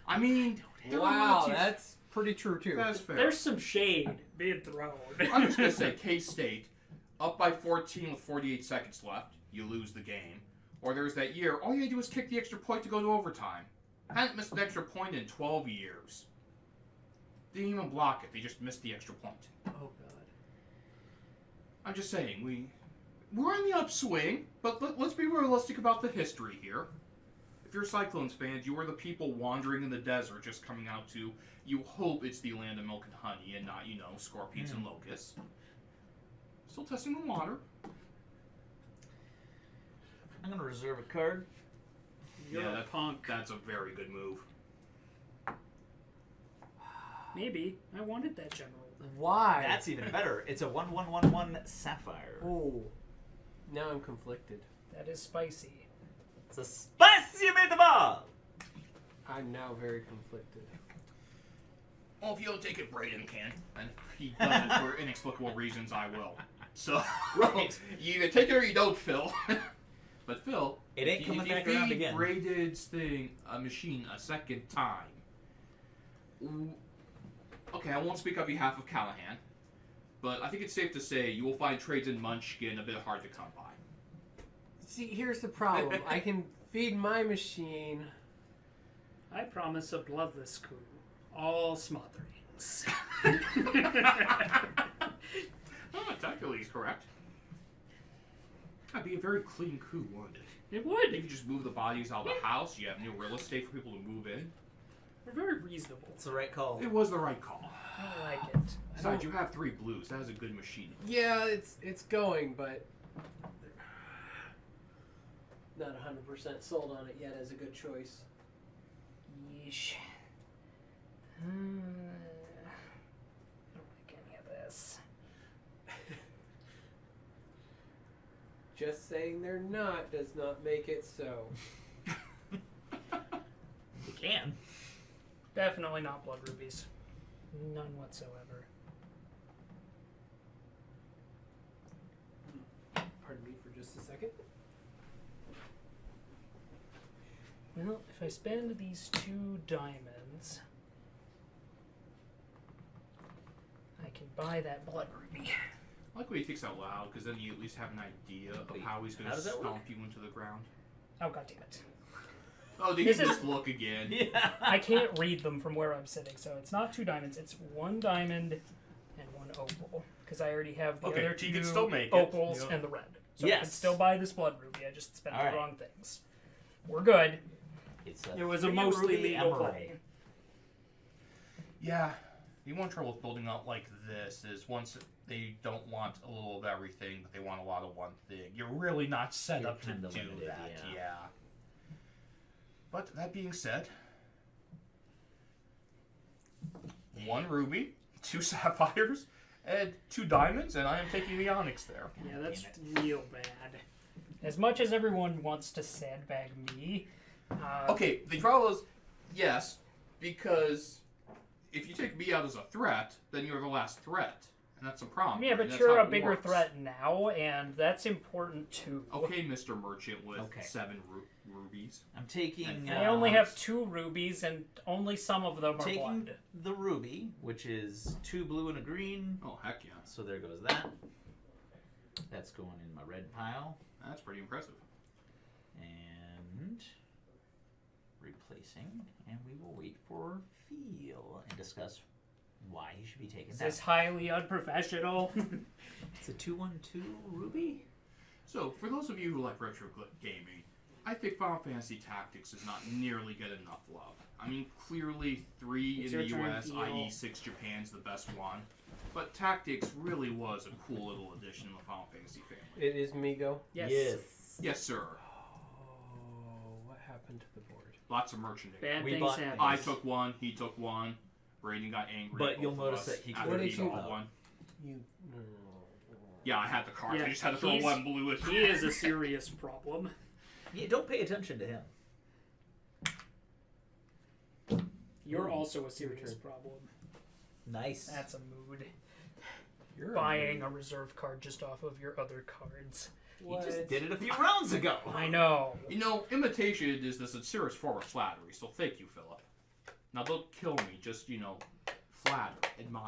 A: I mean, there are
B: Wow,
A: lots of-
B: that's pretty true too.
A: that's fair.
C: There's some shade being thrown.
A: I'm just gonna say, K-State, up by 14 with 48 seconds left, you lose the game. Or there's that year, all you had to do was kick the extra point to go to overtime. Hadn't missed an extra point in 12 years. Didn't even block it, they just missed the extra point.
B: Oh god.
A: I'm just saying, we're on the upswing, but let's be realistic about the history here. If you're Cyclones fans, you are the people wandering in the desert just coming out to, you hope it's the land of milk and honey and not, scorpions and locusts. Still testing the water.
D: I'm going to reserve a card.
C: You're a punk.
A: That's a very good move.
C: Maybe. I wanted that gemerald.
B: Why?
D: That's even better. It's a 1/1/1/1 sapphire.
B: Oh. Now I'm conflicted.
C: That is spicy.
D: It's a spicy meatball!
B: I'm now very conflicted.
A: Well, if you don't take it, Braden can. And if he does it for inexplicable reasons, I will. So,
D: Right.
A: You either take it or you don't, Phil. But Phil,
D: It ain't
A: if
D: coming
A: you
D: back
A: feed
D: around again.
A: Braden's machine a second time. Okay, I won't speak on behalf of Callahan, but I think it's safe to say you will find trades in Munchkin a bit hard to come by.
B: See, here's the problem. I can feed my machine.
C: I promise a bloodless coup. All smotherings.
A: Oh, technically he's correct. That'd be a very clean coup, wouldn't it?
C: It
A: You
C: would.
A: could just move the bodies out of the house, you have new real estate for people to move in.
C: We're very reasonable.
D: It's the right call.
A: It was the right call.
C: I like it.
A: Besides, you have 3 blues. That is a good machine.
B: Yeah, it's going, but not 100% sold on it yet as a good choice.
C: Yeesh. I don't like any of this.
B: Just saying they're not does not make it so.
D: You can.
C: Definitely not blood rubies. None whatsoever.
B: Pardon me for just a second.
C: Well, if I spend these 2 diamonds, I can buy that blood ruby.
A: I like when he thinks out loud, because then you at least have an idea of
D: Wait,
A: how he's going
D: how
A: to
D: does that work?
A: stomp you into the ground.
C: Oh, god damn it.
A: Oh, did you
C: This is-
A: just look again?
D: Yeah.
C: I can't read them from where I'm sitting, so it's not 2 diamonds, it's 1 diamond and 1 opal. Because I already have the
A: Okay,
C: other
A: you
C: 2
A: can still make it.
C: opals
A: Yeah.
C: and the red. So I can
D: Yes.
C: still buy this blood ruby, I just spent
D: All
C: the
D: right.
C: wrong things. We're good.
D: It's
C: It was a
D: 3
C: mostly
D: ruby
C: legal
D: emerald.
C: play.
A: Yeah. The one trouble with building out like this is once they don't want a little of everything, but they want a lot of one thing. You're really not set
D: You're
A: up to
D: kinda
A: do
D: limited,
A: that.
D: yeah.
A: Yeah. But that being said, 1 ruby, 2 sapphires, and 2 diamonds, and I am taking the onyx there.
C: Yeah, that's real bad. As much as everyone wants to sandbag me,
A: Okay, the problem is, yes, because if you take me out as a threat, then you're the last threat, and that's a problem.
C: yeah,
A: right?
C: but
A: That's
C: you're
A: how
C: a
A: it
C: bigger
A: works.
C: threat now, and that's important too.
A: Okay, Mr. Merchant with
D: Okay.
A: 7 rubies.
D: I'm taking.
C: I only have 2 rubies, and only some of them are
D: taking
C: blood.
D: the ruby, which is 2 blue and a green.
A: Oh, heck yeah.
D: So there goes that. That's going in my red pile.
A: That's pretty impressive.
D: And replacing, and we will wait for Feel and discuss why he should be taken
C: Is
D: that.
C: this highly unprofessional?
D: It's a 2-1-2 ruby.
A: So, for those of you who like retro gaming, I think Final Fantasy Tactics does not nearly get enough love. I mean, clearly 3
C: It's
A: in the
C: your turn,
A: US,
C: Theo.
A: i.e. 6 Japan's the best one. But Tactics really was a cool little addition to the Final Fantasy family.
B: It is Migo.
C: Yes.
A: Yes, sir.
B: Oh, what happened to the board?
A: Lots of merchandise.
C: Bad
D: We
C: things
D: bought-
C: happen.
A: I took 1, he took 1. Brayden got angry.
D: But
A: at
D: you'll
A: both of
D: notice
A: us
D: that he
A: after
B: couldn't
A: he
B: keep
A: bought
D: up.
A: 1.
B: You. No.
A: Yeah, I had the card.
C: Yeah,
A: I just had to throw
C: he's-
A: 1 blue at
C: He is a serious problem.
D: Yeah, don't pay attention to him.
C: You're
B: Ooh,
C: also a serious
B: turn.
C: problem.
D: Nice.
C: That's a mood.
B: You're
C: Buying a reserve card just off of your other cards.
D: He just did it a few rounds ago.
C: I know.
A: You know, imitation is the sincerest form of flattery, so thank you, Philip. Now don't kill me, just, flatter, admire.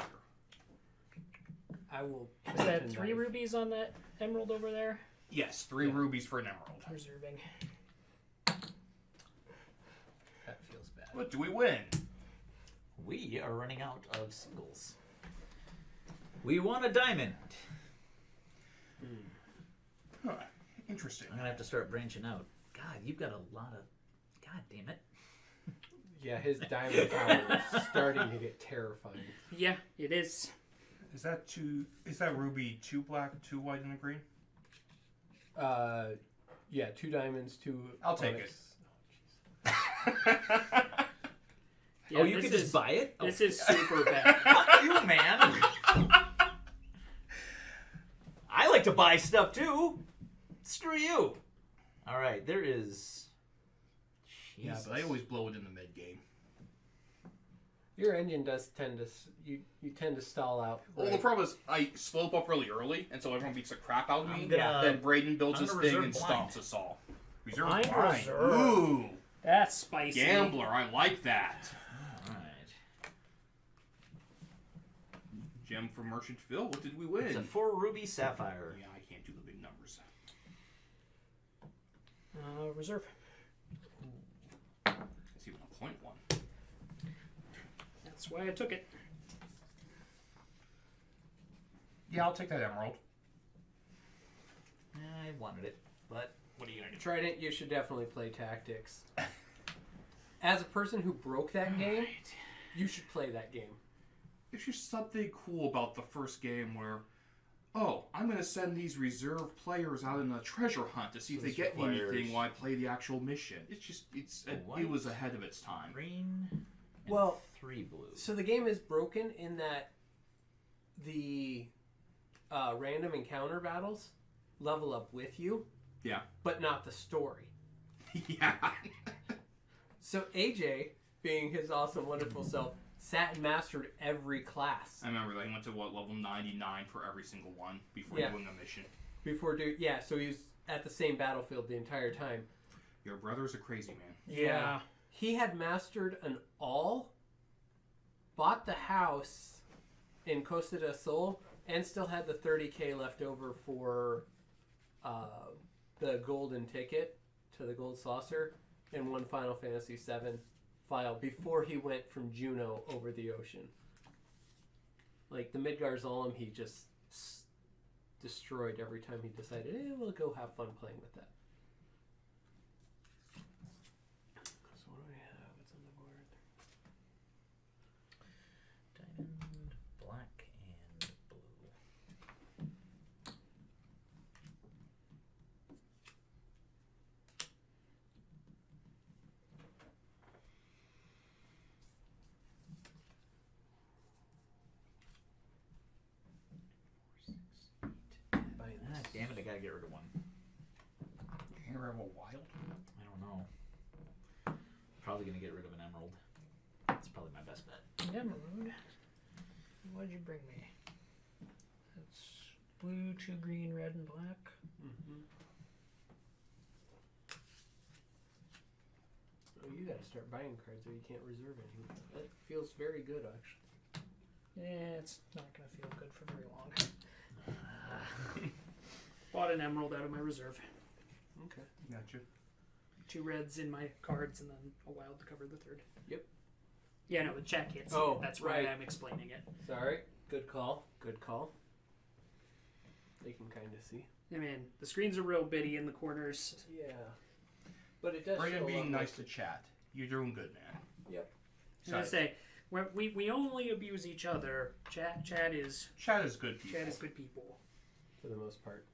B: I will.
C: Is that 3 rubies on that emerald over there?
A: Yes, 3 rubies for an emerald.
C: Reserving.
B: That feels bad.
A: What do we win?
D: We are running out of singles. We want a diamond.
A: Huh. Interesting.
D: I'm gonna have to start branching out. God, you've got a lot of. God damn it.
B: Yeah, his diamond power is starting to get terrifying.
C: Yeah, it is.
A: Is that ruby 2 black, 2 white, and a green?
B: Yeah, 2 diamonds, 2.
A: I'll take
B: onyx.
C: Yeah,
D: Oh, you
C: this
D: can just
C: is-
D: buy it?
C: This is super bad.
D: Fuck you, man. I like to buy stuff too. Screw you. All right, there is.
A: Yeah, but I always blow it in the mid game.
B: Your engine does tend to. You tend to stall out.
A: Well, the
B: right?
A: problem is I slope up really early, and so everyone beats the crap out of me.
D: I'm gonna-
A: Then Brayden builds
D: I'm
A: his
D: gonna
A: thing
D: reserve
A: and
D: blind.
A: stomps us all. Reserve
C: Blind
A: blind.
C: reserve.
A: Ooh,
C: That's spicy.
A: gambler. I like that.
D: All right.
A: Gem from Merchant Phil. What did we win?
D: It's a 4 ruby sapphire.
A: Yeah, I can't do the big numbers.
C: Reserve.
A: It's even a point 1.
C: That's why I took it.
A: Yeah, I'll take that emerald.
D: I wanted it, but what are you gonna do?
B: Trident, you should definitely play Tactics. As a person who broke that game, you should play that game.
A: There's just something cool about the first game where, oh, I'm going to send these reserve players out in a treasure hunt to see if they get me
D: Players.
A: anything while I play the actual mission. It was ahead of its time.
D: Green. And
B: Well,
D: 3 blue.
B: So the game is broken in that the random encounter battles level up with you.
A: Yeah.
B: But not the story.
A: Yeah.
B: So AJ, being his awesome, wonderful self, sat and mastered every class
A: I remember that he went to level 99 for every single one before
B: Yeah.
A: doing a mission.
B: before doing. Yeah, so he was at the same battlefield the entire time.
A: Your brother's a crazy man.
C: Yeah.
B: He had mastered an all, bought the house, in Costa del Sol and still had the 30K left over for the golden ticket to the gold saucer and won Final Fantasy VII file before he went from Juneau over the ocean. Like the Midgar Zolom, he just destroyed every time he decided, we'll go have fun playing with that. So what do we have? What's on the board?
D: Diamond, black, and blue. Damn it, I gotta get rid of one.
A: Can you have a wild?
D: I don't know. Probably gonna get rid of an emerald. That's probably my best bet.
C: Emerald. What did you bring me? That's blue, 2 green, red, and black.
B: Mm-hmm. Oh, you gotta start buying cards or you can't reserve any. That feels very good, actually.
C: Yeah, it's not gonna feel good for very long. Bought an emerald out of my reserve.
B: Okay.
A: Gotcha.
C: 2 reds in my cards and then a wild to cover the third.
B: Yep.
C: Yeah, no, the chat can't see
B: Oh,
C: it. That's
B: right.
C: why I'm explaining it.
B: Sorry. Good call. Good call. They can kind of see.
C: I mean, the screens are real bitty in the corners.
B: Yeah. But it does
A: Brandon
B: show a
A: being
B: lot
A: nice to chat. You're doing good, man.
B: Yep.
C: And I say, we only abuse each other. Chat is
A: good people.
C: chat is good people.
B: For the most part.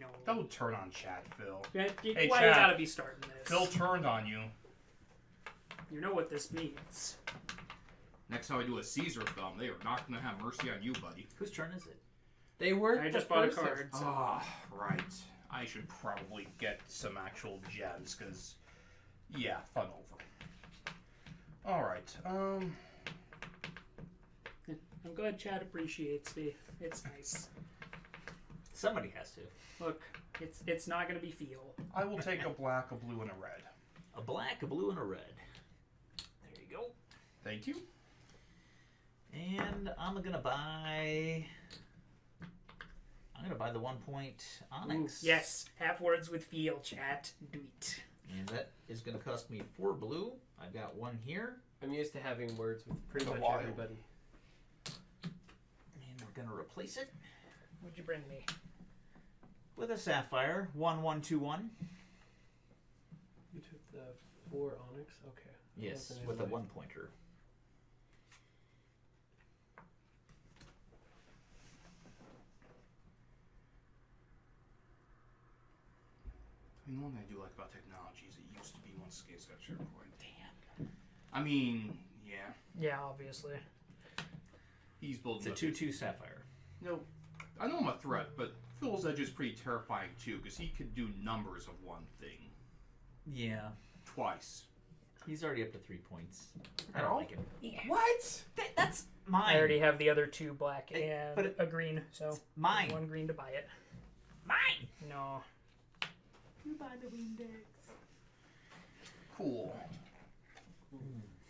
C: No.
A: Don't turn on chat, Phil.
C: Why
A: Hey,
C: you
A: chat.
C: gotta be starting this?
A: Phil turned on you.
C: You know what this means.
A: Next time I do a Caesar thumb, they are not going to have mercy on you, buddy.
D: Whose turn is it?
B: They weren't.
C: I
B: the
C: just bought a
B: first
C: card. So.
A: Ah, right. I should probably get some actual gems, because, yeah, fun over. Alright,
C: I'm glad chat appreciates me. It's nice.
D: Somebody has to.
C: Look, it's not gonna be feel.
A: I will take a black, a blue, and a red.
D: A black, a blue, and a red. There you go.
A: Thank you.
D: And I'm gonna buy the 1 point onyx.
C: Yes, have words with feel, chat. Do it.
D: And that is gonna cost me 4 blue. I've got 1 here.
B: I'm used to having words with pretty
A: The
B: much
A: wild.
B: everybody.
D: And we're gonna replace it
C: What'd you bring me?
D: with a sapphire. 1121.
B: You took the 4 onyx? Okay.
D: Yes,
B: Wasn't
D: with a
B: in my-
D: 1 pointer.
A: I mean, the one thing I do like about technology is it used to be one skates got SharePoint. Damn. I mean, yeah.
C: Yeah, obviously.
A: He's building
D: It's a 2/2 sapphire.
A: No, I know I'm a threat, but Phil's Edge is pretty terrifying too, because he can do numbers of one thing
D: Yeah.
A: twice.
D: He's already up to 3 points. I don't like him.
B: What?
D: That's mine.
C: I already have the other 2 black
D: Hey,
C: and
D: but
C: a green, so
D: mine.
C: 1 green to buy it.
D: Mine.
C: No.
D: You buy the Windex.
A: Cool.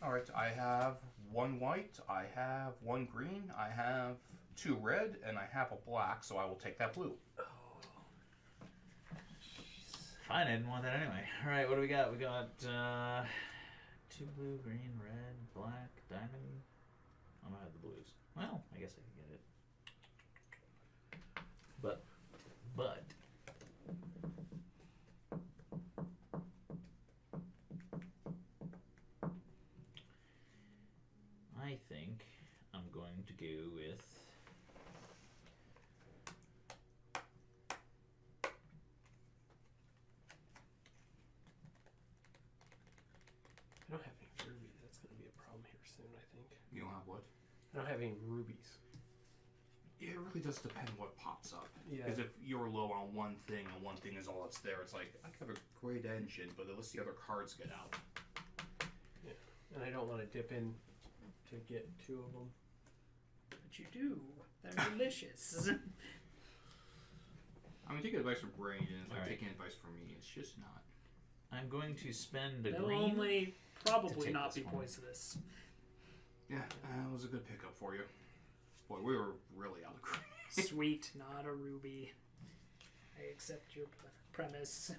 A: Alright, I have 1 white, I have 1 green, I have 2 red, and I have a black, so I will take that blue.
D: Fine, I didn't want that anyway. Alright, what do we got? We got 2 blue, green, red, black, diamond. I don't have the blues. Well, I guess I can get it. But I think I'm going to go with
B: I don't have any rubies. That's going to be a problem here soon, I think.
A: You don't have what?
B: I don't have any rubies.
A: Yeah, it really does depend what pops up.
B: Yeah.
A: Because if you're low on one thing and one thing is all that's there, it's like, I could have a great engine, but unless the other cards get out.
B: Yeah. And I don't want to dip in to get 2 of them.
C: But you do. They're delicious.
A: I mean, taking advice from Brandon is like
D: Alright.
A: taking advice from me. It's just not.
D: I'm going to spend a
C: They'll
D: green.
C: only
D: to
C: probably
D: take
C: not
D: this
C: be
D: one.
C: poisonous.
A: Yeah, that was a good pickup for you. Boy, we were really out of green.
C: Sweet, not a ruby. I accept your premise.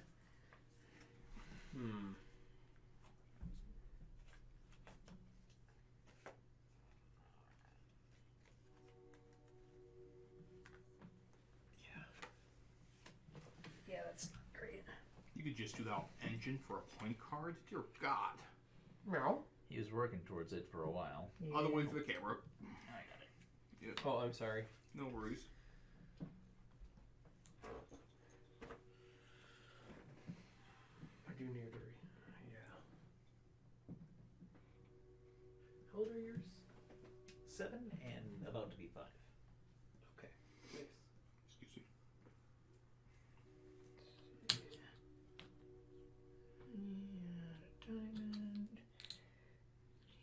C: Yeah, that's not great.
A: You could just do that engine for a point card? Dear God.
B: Meow.
D: He was working towards it for a while.
A: Other way for the camera.
D: I got it.
A: Yeah.
B: Oh, I'm sorry.
A: No worries.
B: I do need to yeah. How old are yours?
D: 7 and about to be 5.
B: Okay. Nice.
A: Excuse me.
C: Diamond.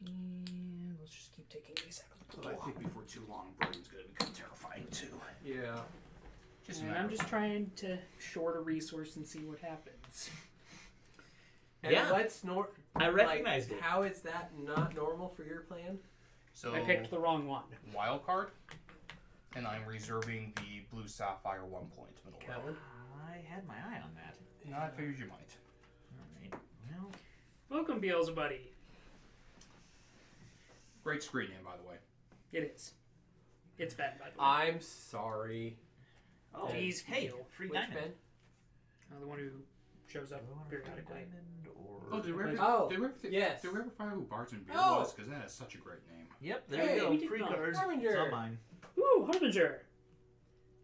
C: And let's just keep taking these out of the
A: But I
C: pool.
A: think before too long, Braden's going to become terrifying too.
B: Yeah.
A: Just
C: And I'm just trying to short a resource and see what happens.
B: And
D: Yeah.
B: let's nor.
D: I recognized
B: like,
D: it.
B: How is that not normal for your plan?
A: So
C: I picked the wrong one.
A: wild card, and I'm reserving the blue sapphire 1 point middle
B: That
A: row.
B: one?
D: I had my eye on that.
A: I figured you might.
D: Alright. Well,
C: Welcome, Beelzebuddy.
A: Great screen name, by the way.
C: It is. It's Ben, by the way.
B: I'm sorry.
D: oh,
C: Jeez,
D: hey,
C: Phil.
D: free
B: Which
D: diamond.
B: Ben?
C: The one who shows up
D: Do I want a free
C: periodically.
D: diamond or...
A: Oh, did we ever,
B: Oh,
A: did we ever,
B: yes.
A: did we ever find out who Bards and Beer
B: Oh.
A: was? Because that is such a great name.
D: Yep, there
B: Hey,
D: we go.
C: we did
D: Free
C: not.
D: cards.
B: Harbinger.
D: It's all mine.
C: Ooh, Harbinger.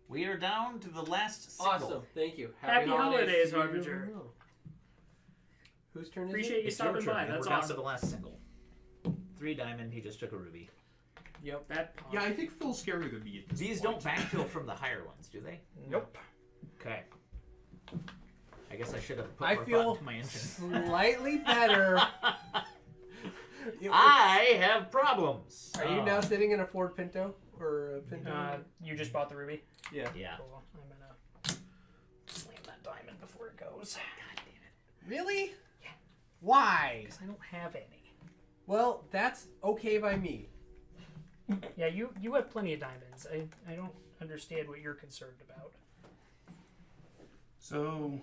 D: We are down to the last single.
B: Awesome. Thank you.
C: Happy holidays,
B: to you.
C: Appreciate
B: Whose turn is
C: Appreciate you
D: It's your
C: stopping
D: turn,
C: by.
D: and
C: That's
D: we're down to
C: awesome.
D: the last single. 3 diamond, he just took a ruby.
B: it? Yep.
C: That
A: Yeah, I think Phil's scarier than me at this
D: These
A: point.
D: don't backfill from the higher ones, do they?
C: Nope.
D: Okay. I guess I should have put
B: I
D: more
B: feel
D: thought into my engine.
B: slightly better.
D: I have problems.
B: Are you now sitting in a Ford Pinto or a Pinto?
C: You just bought the ruby?
B: Yeah.
D: Yeah.
C: Cool. I'm gonna slam that diamond before it goes.
D: God damn it.
B: Really? Yeah. Why?
C: Because I don't have any.
B: Well, that's okay by me.
C: Yeah, you have plenty of diamonds. I don't understand what you're concerned about.
A: So,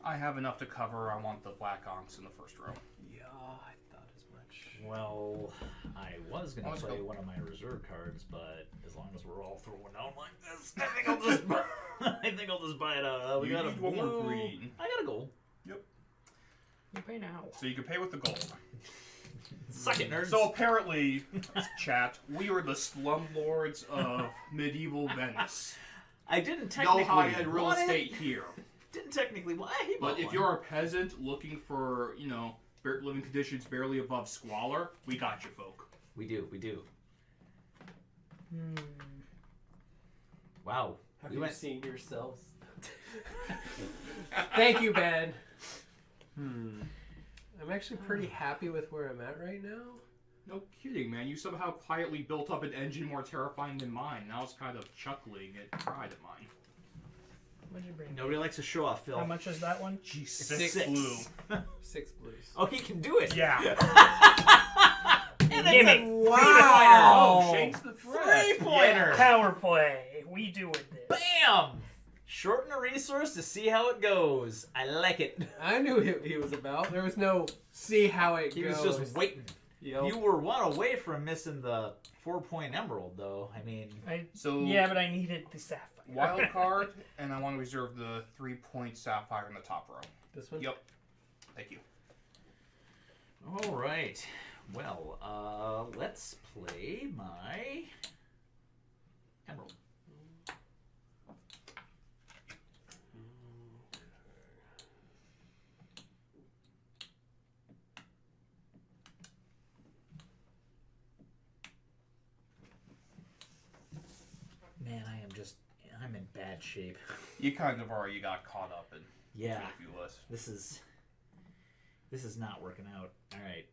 A: I have enough to cover. I want the black onks in the first row.
B: Yeah, I thought as much.
D: Well, I was going
A: Let's
D: to play
A: go.
D: one of my reserve cards, but as long as we're all throwing down like this, I think I'll just buy it out. We
A: You
D: got a
A: need one more
D: blue.
A: green.
D: I got a gold.
C: You pay now.
A: So you can pay with the gold.
D: Suck it, nerds.
A: So apparently, chat, we were the slumlords of medieval Venice.
D: I didn't
A: No
D: technically
A: high-end real
D: want it.
A: estate here.
D: Didn't technically want it.
A: But if you're a peasant looking for, living conditions barely above squalor, we got you, folk.
D: We do. Wow.
B: Have
D: We
B: you
D: went-
B: seen yourselves? Thank you, Ben. I'm actually pretty happy with where I'm at right now.
A: No kidding, man. You somehow quietly built up an engine more terrifying than mine. Now it's kind of chuckling at pride at mine.
C: What'd you bring?
D: Nobody likes to show off, Phil.
C: How much is that one?
A: Geez,
B: Six.
A: six blue.
B: 6 blues.
D: Oh, he can do it.
A: Yeah.
D: And
C: Gimme.
D: it's a
B: Wow.
A: Oh, Shane's the threat.
D: 3-pointer.
C: Power play. We doing this.
D: Bam! Shorten a resource to see how it goes. I like it.
B: I knew what he was about. There was no see how it
D: He
B: goes.
D: was just waiting.
B: Yep.
D: You were one away from missing the 4-point emerald, though. I mean,
A: So
C: Yeah, but I needed the sapphire.
A: wild card, and I want to reserve the 3-point sapphire in the top row.
B: This one?
A: Yep. Thank you.
D: all right. Well, let's play my emerald. Man, I'm in bad shape.
A: You kind of already got caught up in
D: Yeah,
A: a few lists.
D: this is not working out. All right.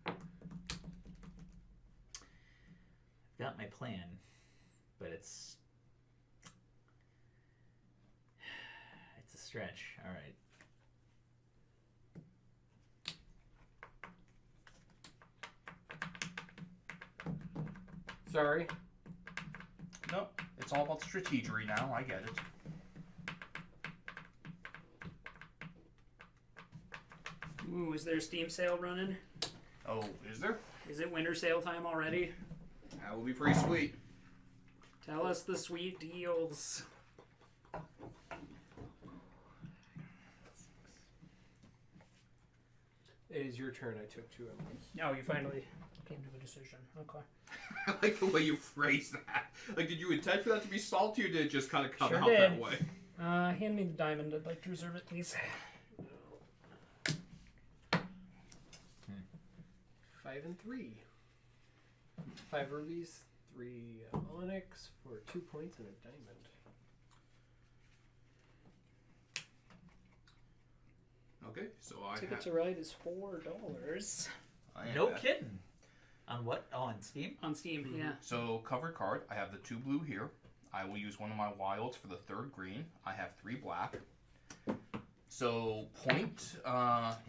D: I've got my plan, but it's a stretch. All right.
B: Sorry.
A: No, it's all about strategery now. I get it.
C: Ooh, is there a Steam sale running?
A: Oh, is there?
C: Is it winter sale time already?
A: That will be pretty sweet.
C: Tell us the sweet deals.
B: It is your turn. I took 2 emeralds.
C: Oh, you finally came to a decision. Okay.
A: I like the way you phrase that. Like, did you intend for that to be salty, or did it just kind of come
C: Sure
A: out
C: did.
A: that way?
C: Hand me the diamond. I'd like to reserve it, please.
B: 5 and 3. 5 rubies, 3 onyx for 2 points and a diamond.
A: Okay, so I
C: Ticket
A: have...
C: to ride is $4
D: No kidding. On what? Oh, on Steam?
C: on Steam. Yeah.
A: So, covered card. I have the 2 blue here. I will use one of my wilds for the 3rd green. I have 3 black. So, point,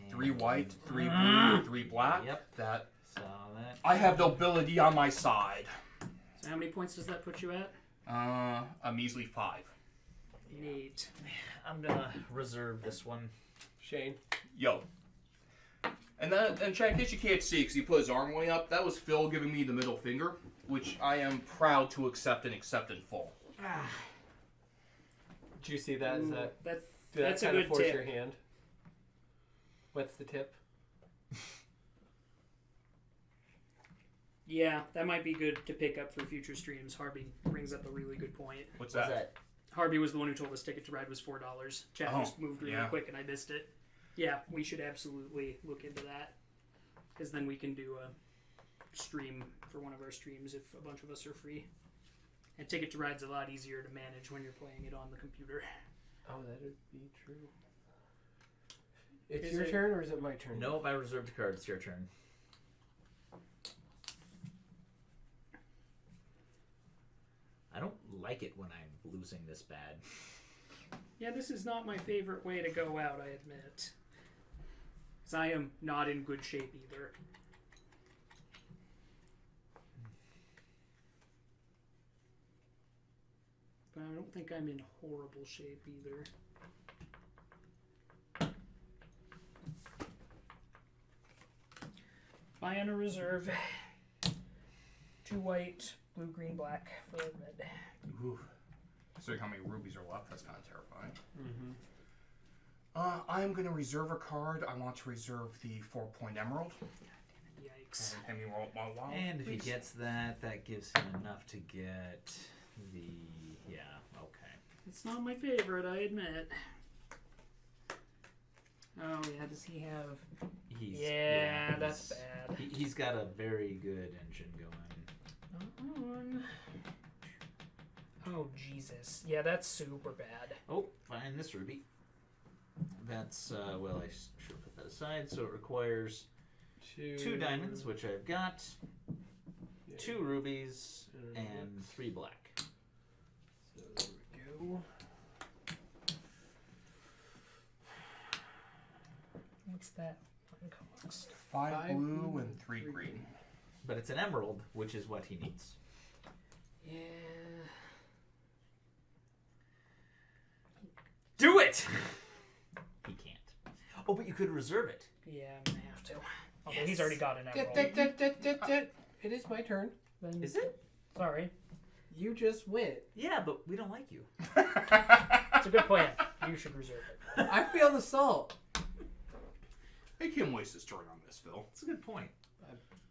A: 3 white, 3 blue, 3 black.
D: Yep.
A: That...
D: Saw that.
A: I have nobility on my side.
C: So how many points does that put you at?
A: A measly 5.
C: 8.
D: I'm gonna reserve this one.
B: Shane.
A: Yo. And Chad, in case you can't see, because he put his arm way up, that was Phil giving me the middle finger, which I am proud to accept and accept in full.
B: Did you see that? Is
C: Ooh,
B: that
C: that
B: did
C: that's
B: that
C: a
B: kind of
C: good
B: force
C: tip.
B: your hand? What's the tip?
C: Yeah, that might be good to pick up for future streams. Harvey brings up a really good point.
A: What's
D: What's
A: that?
D: that?
C: Harvey was the one who told us Ticket to Ride was $4. Chad
A: Oh,
C: just moved really
A: yeah.
C: quick and I missed it. Yeah, we should absolutely look into that. Because then we can do a stream for one of our streams if a bunch of us are free. And Ticket to Ride's a lot easier to manage when you're playing it on the computer.
B: Oh, that would be true. It's
C: Is
B: your
C: it-
B: turn, or is it my turn?
D: Nope, I reserved a card. It's your turn. I don't like it when I'm losing this bad.
C: Yeah, this is not my favorite way to go out, I admit. Because I am not in good shape either. But I don't think I'm in horrible shape either. Buy on a reserve. 2 white, blue, green, black for red.
A: Ooh. Considering how many rubies are left, that's kind of terrifying.
B: Mm-hmm.
A: I'm going to reserve a card. I want to reserve the 4-point emerald.
C: Yikes.
A: And me roll my wild,
D: And if he
A: please.
D: gets that, that gives him enough to get the... Yeah, okay.
C: It's not my favorite, I admit. Oh, yeah, does he have...
D: He's,
C: Yeah, that's
D: he's-
C: bad.
D: He's got a very good engine going.
C: Oh, Jesus. Yeah, that's super bad.
D: Oh, find this ruby. That's, well, I should put that aside. So it requires 2 diamonds, which I've got, 2 rubies, and 3 black.
B: So there we go.
C: What's that one cost?
A: 5 blue and 3 green.
D: But it's an emerald, which is what he needs.
C: Yeah.
D: Do it! He can't. Oh, but you could reserve it.
C: Yeah, I'm gonna have to. Although he's
D: Yes.
C: already got an emerald.
B: It is my turn.
C: Then,
D: Is it?
C: sorry.
B: You just went.
D: Yeah, but we don't like you.
C: It's a good plan. You should reserve it.
B: I feel the salt.
A: Make him waste his turn on this, Phil.
D: That's a good point.
B: I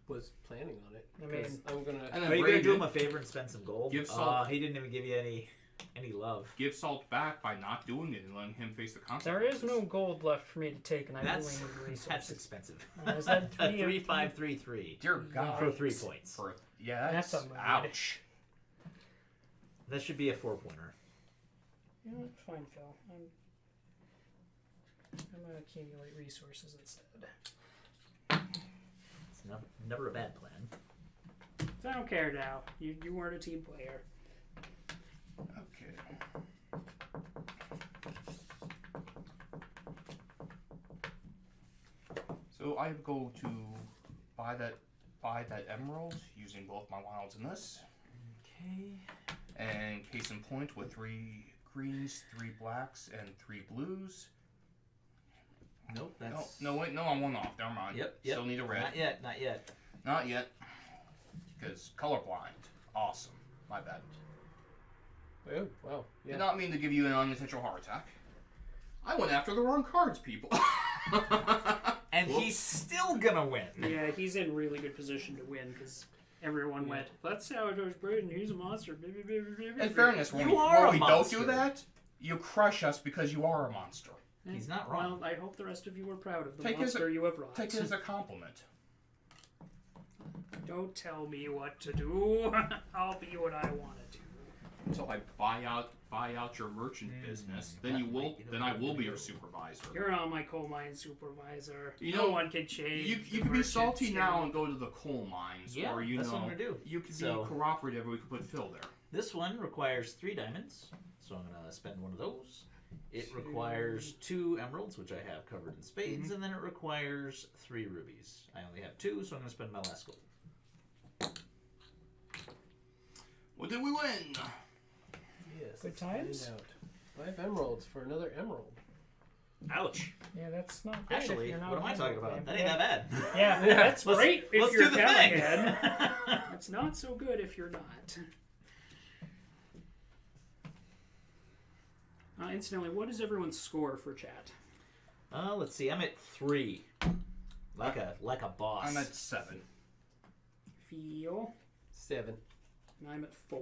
B: was planning on it.
C: I mean-
B: 'cause I'm gonna.
A: And
D: Are
A: then
D: you gonna do him
A: Brandon,
D: a favor and spend some gold?
A: Give salt.
D: He didn't even give you any love.
A: give Salt back by not doing it and letting him face the
C: There
A: consequences.
C: is no gold left for me to take, and I really
D: That's
C: need resources.
D: that's expensive.
C: Is that
D: 3533
A: Dear God.
D: for 3 points.
A: For, yeah,
C: That's
A: that's...
C: a mood.
A: ouch.
D: That should be a 4-pointer.
C: You know, fine, Phil. I'm gonna accumulate resources instead.
D: It's never a bad plan.
C: So I don't care now. You weren't a team player.
A: Okay. So I go to buy that emerald, use using both my wilds in this.
D: Okay.
A: And case in point with 3 greens, 3 blacks, and 3 blues.
D: Nope, that's...
A: No, wait, no, I'm 1 off. Never mind.
D: Yep.
A: Still need a red.
D: Not yet, not yet.
A: Not yet. Because colorblind. Awesome. My bad.
B: Oh, wow. Yeah.
A: Did not mean to give you an unintentional heart attack. I went after the wrong cards, people.
D: And he's still gonna win.
C: Yeah, he's in really good position to win because everyone went, that's how it was Braden, he's a monster.
A: In fairness, when
D: You
A: we
D: are a
A: don't
D: monster.
A: do that, you crush us because you are a monster.
D: He's not wrong.
C: Well, I hope the rest of you are proud of the
A: Take it as
C: monster you have wrought.
A: Take it as a compliment.
C: Don't tell me what to do. I'll be what I want to do.
A: Until I buy out your merchant business, then I will be your supervisor.
C: You're on my coal mine supervisor.
A: You
C: No
A: know,
C: one can change.
A: You
C: the
A: can be
C: merchants
A: salty
C: here.
A: now and go to the coal mines,
D: Yeah,
A: or
D: that's what I'm gonna do.
A: you can
D: So-
A: be cooperative, and we can put Phil there.
D: This one requires 3 diamonds, so I'm gonna spend 1 of those. It requires 2 emeralds, which I have covered in spades, and then it requires 3 rubies. I only have 2, so I'm gonna spend my last gold.
A: What did we win?
B: Yes.
C: Good
B: let's find
C: times?
B: out. 5 emeralds for another emerald.
D: Ouch.
C: Yeah, that's not good.
D: Actually,
C: if you're not
D: what am I
C: a
D: talking
C: member.
D: about? That ain't that bad.
C: Yeah, that's
D: Let's-
C: great if
D: let's
C: you're
D: do the thing.
C: Callahan. It's not so good if you're not. Incidentally, what is everyone's score for chat?
D: Let's see. I'm at 3. Like a boss.
A: I'm at 7.
C: Feel.
B: 7.
C: And I'm at 4.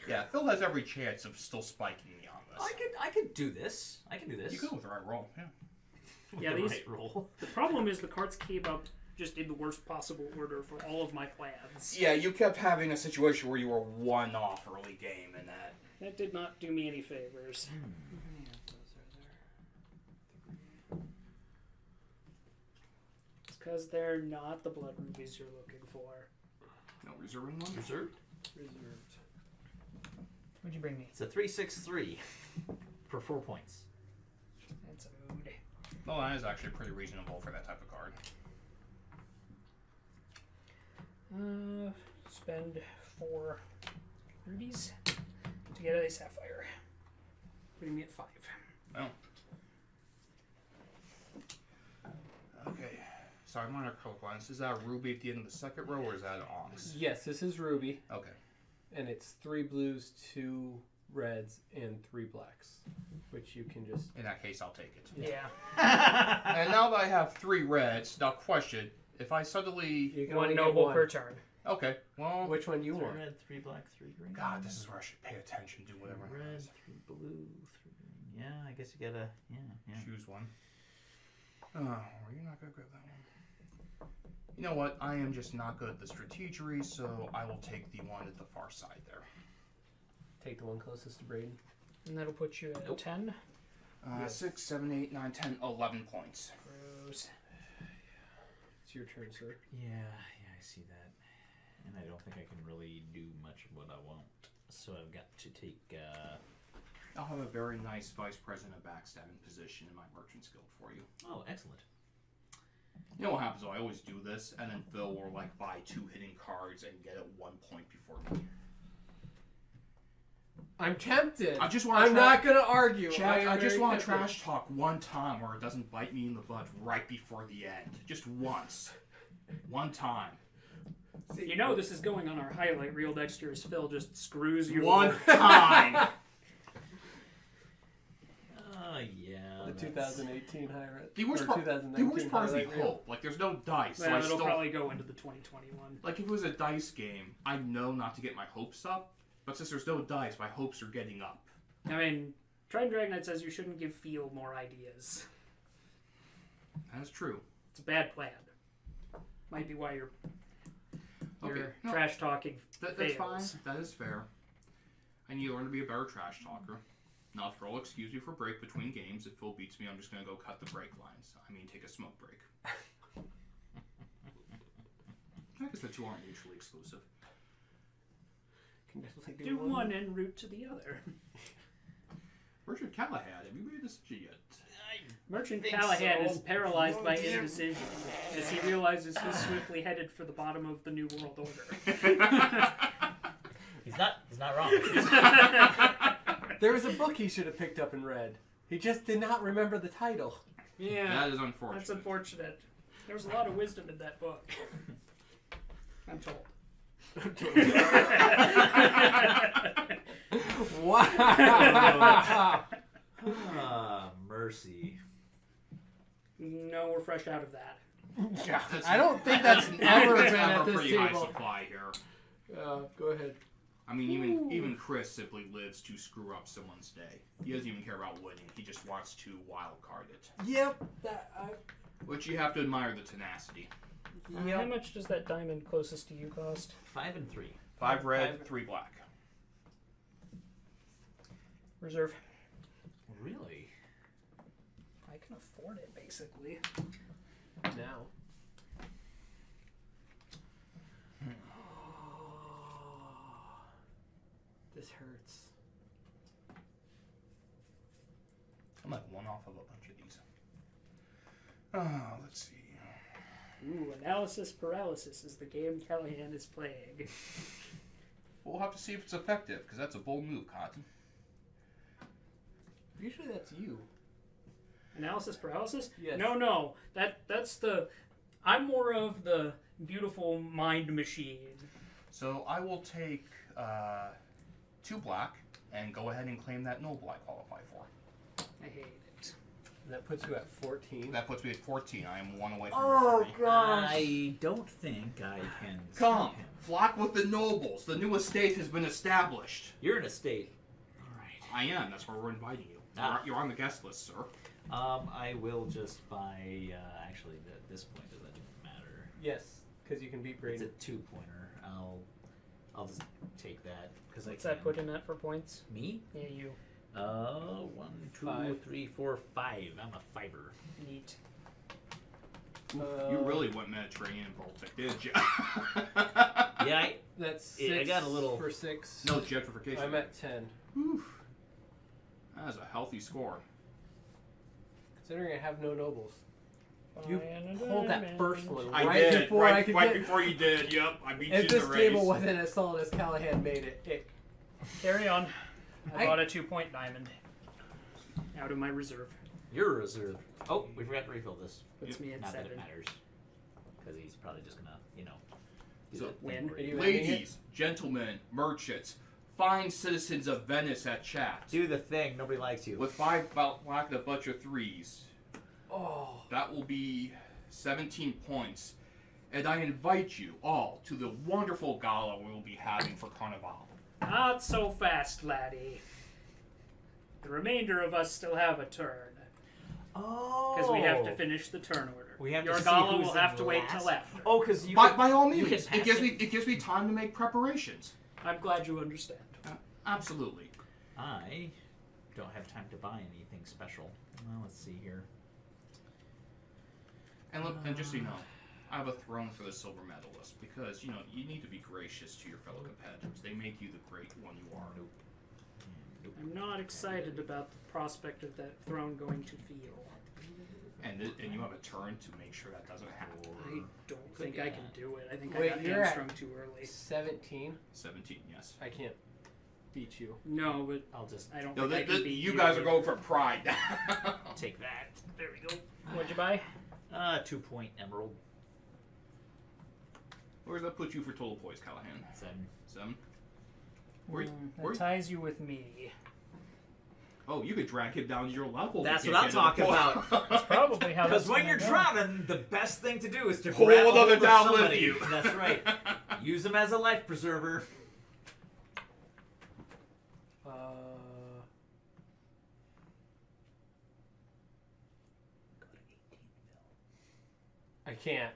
A: Yeah, Phil has every chance of still spiking me on this.
D: I could do this. I can do this.
A: You go with the right roll, yeah.
D: With
C: Yeah,
D: the
C: these-
D: right roll.
C: The problem is the cards came up just in the worst possible order for all of my plans.
A: Yeah, you kept having a situation where you were 1 off early game, and that.
C: That did not do me any favors. It's because they're not the blood rubies you're looking for.
A: No reserving one?
D: Reserved.
B: Reserved.
C: What'd you bring me?
D: It's a 3-6-3 for 4 points.
C: That's a mood.
A: Well, that is actually pretty reasonable for that type of card.
C: Spend 4 rubies to get a sapphire. Putting me at 5.
A: Oh. Okay. Sorry, minor colorblindness. Is that a ruby at the end of the second row, or is that an onyx?
B: Yes, this is ruby,
A: Okay.
B: and it's 3 blues, 2 reds, and 3 blacks, which you can just.
A: In that case, I'll take it.
C: Yeah.
A: And now that I have 3 reds, now question: if I suddenly,
B: You can
C: One
B: only get
C: noble
B: one.
C: per turn.
A: okay, well,
B: Which one do you
D: 3
B: want?
D: red, 3 black, 3 green.
A: God, this is where I should pay attention, do whatever.
D: 3 red, 3 blue, 3 green. Yeah, I guess you gotta. Yeah.
A: Choose one. Oh, are you not gonna grab that one? You know what? I am just not good at the strategery, so I will take the one at the far side there.
B: Take the one closest to Braden.
C: And that'll put you at
D: Nope.
C: 10.
B: Yes.
A: 6, 7, 8, 9, 10, 11 points.
C: Gross.
B: It's your turn, sir.
D: Yeah, I see that. And I don't think I can really do much of what I want. So I've got to take.
A: I'll have a very nice vice president of backstabbing position in my merchant's guild for you.
D: Oh, excellent.
A: You know what happens though? I always do this, and then Phil will like buy 2 hitting cards and get it 1 point before me.
B: I'm tempted.
A: I just want.
B: I'm not gonna argue.
A: Chad, I just want to
B: tempted.
A: trash talk one time where it doesn't bite me in the butt right before the end. Just once. One time.
B: See,
C: You know this is going on our highlight reel next year as Phil just screws you.
A: One
C: over.
A: time.
D: Yeah.
B: the
D: that's-
B: 2018 highlight.
A: The worst
B: or
A: part.
B: 2019
A: The worst part is the
B: highlight reel.
A: hope. Like there's no dice, so
C: Well,
A: I
C: it'll
A: still.
C: probably go into the 2021.
A: Like if it was a dice game, I know not to get my hopes up. But since there's no dice, my hopes are getting up.
C: I mean, Trident Dragonite says you shouldn't give Field more ideas.
A: That's true.
C: It's a bad plan. Might be why you're
A: Okay, no.
C: trash talking.
A: That's fine.
C: fails.
A: That is fair. I need to learn to be a better trash talker. Now, if Roll excuse me for break between games, if Phil beats me, I'm just going to go cut the break lines. I mean, take a smoke break. I guess the two aren't mutually exclusive.
B: Can definitely
C: Do one en route to the other.
A: Richard Callahan, have you made a decision yet?
C: Merchant
D: think
C: Callahan
D: so.
C: is paralyzed by indecision as he realizes he's swiftly headed for the bottom of the New World Order.
D: He's not wrong.
B: There was a book he should have picked up and read. He just did not remember the title.
C: Yeah,
A: That is unfortunate.
C: that's unfortunate. There was a lot of wisdom in that book. I'm told.
B: Wow.
D: Ah, mercy.
C: No, we're fresh out of that.
B: I don't think that's
A: I
B: ever
A: think
B: been
A: that's
B: at
A: a
B: this
A: pretty high
B: table.
A: supply here.
B: Go ahead.
A: I mean, even Chris simply lives to screw up someone's day. He doesn't even care about winning. He just wants to wild card it.
B: Yep.
A: Which you have to admire the tenacity.
C: How much does that diamond closest to you cost?
D: 5 and 3.
A: 5 red, 3 black.
C: Reserve.
D: Really?
C: I can afford it, basically.
B: Now. This hurts.
A: I'm like one off of a bunch of these. Let's see.
C: Ooh, analysis paralysis is the game Callahan is playing.
A: We'll have to see if it's effective, because that's a bold move, Cotton.
B: Usually that's you.
C: Analysis paralysis?
B: Yes.
C: No. That's the... I'm more of the beautiful mind machine.
A: So I will take 2 black and go ahead and claim that noble I qualify for.
C: I hate it.
B: That puts you at 14.
A: That puts me at 14. I am 1 away from
B: Oh,
A: victory.
B: gosh.
D: I don't think I can.
A: Come,
D: stop him.
A: flock with the nobles. The new estate has been established.
D: You're in a state. All right.
A: I am. That's why we're inviting you.
D: Ah.
A: You're on the guest list, sir.
D: I will just buy. Actually, at this point, does that even matter?
B: Yes, because you can beat
D: It's
B: Brady.
D: a 2-pointer. I'll just take that because
C: What's
D: I can.
C: that put him at for points?
D: Me?
C: Yeah, you.
D: 1, 2,
B: 5.
D: 3, 4, 5. I'm a 5er.
C: Neat.
A: You really went Mediterranean Baltic, did you?
D: Yeah,
B: That's
D: Yeah, I
B: 6
D: got a little-
B: for 6.
A: No gentrification.
B: I'm at 10.
A: Whew. That is a healthy score.
B: Considering I have no nobles. You
C: Fine,
B: pulled that first one
A: I
B: right
A: did.
B: before I could
A: right
B: get...
A: before you did. Yep, I beat you
B: If
A: in
B: this
A: the race.
B: table wasn't as solid as Callahan made it,
C: Carry on. I
B: I-
C: bought a 2-point diamond out of my reserve.
D: you're a reserve. Oh, we forgot to refill this.
C: Puts me at
D: Not that
C: 7.
D: it matters, because he's probably just gonna, do
A: So,
D: that
C: win.
D: thing
B: Are you
D: where he-
B: ending it?
A: Ladies, gentlemen, merchants, fine citizens of Venice at chat.
D: Do the thing. Nobody likes you.
A: With 5 black and a bunch of 3s.
B: Oh.
A: That will be 17 points. And I invite you all to the wonderful gala we will be having for Carnivale.
C: Not so fast, laddie. The remainder of us still have a turn.
D: Oh.
C: Because we have to finish the turn order.
D: We have
C: Your
D: to see
C: gala
D: who's
C: will
D: in
C: have to wait
D: last.
C: till after.
D: Oh, because you.
A: By all
D: you
A: means,
D: can
A: it gives me time to make preparations.
C: I'm glad you understand.
A: Absolutely.
D: I don't have time to buy anything special. Well, let's see here.
A: And look, and just so you know, I have a throne for the silver medalist because you need to be gracious to your fellow competitors. They make you the great one you are.
D: Nope.
C: I'm not excited about the prospect of that throne going to feel.
A: And you have a turn to make sure that doesn't happen.
C: I don't think I can do it. I think
B: Wait,
C: I got
B: you're at-
C: hamstrung too early.
B: 17?
A: 17, yes.
B: I can't beat you.
C: No, but
D: I'll just
C: I don't
A: No,
C: think I can beat
A: you guys are going for pride.
D: take that. There we go.
C: What'd you buy?
D: 2-point emerald.
A: Where does that put you for total points, Callahan?
D: 7.
A: 7?
C: That ties you with me.
A: Oh, you could drag him down to your level.
D: That's
A: to
D: what I'm
A: get
D: talking
A: him.
D: about.
C: Probably how
D: Because
C: that's
D: when
C: gonna
D: you're
C: go.
D: drowning, the best thing to do is to
A: Hold
D: grab a
A: another
D: hold of
A: down with
D: somebody.
A: you.
D: That's right. Use them as a life preserver.
B: I can't.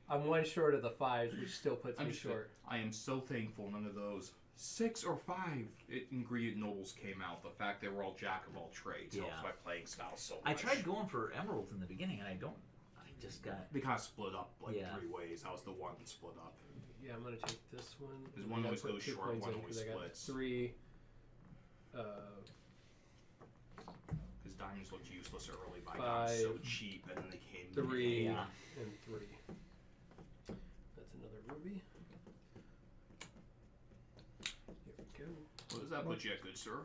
B: I'm 1 short of the 5s, which still puts me
A: Understood.
B: short.
A: I am so thankful none of those 6 or 5 ingredient nobles came out. The fact they were all jack of all trades helps
D: Yeah.
A: my playing style so much.
D: I tried going for emeralds in the beginning, and I just got.
A: They kind of split up like
D: Yeah.
A: 3 ways. I was the one that split up.
B: Yeah, I'm going to take this one.
A: There's
B: and
A: one
B: I
A: always
B: put
A: goes
B: 2
A: short,
B: points
A: one
B: in
A: always
B: 'cause I got
A: splits.
B: 3.
A: Because diamonds looked useless early, but I got them so
B: 5,
A: cheap, and then they came.
B: 3,
D: Yeah.
B: and 3. That's another ruby. Here we go.
A: What does that put you at, good sir?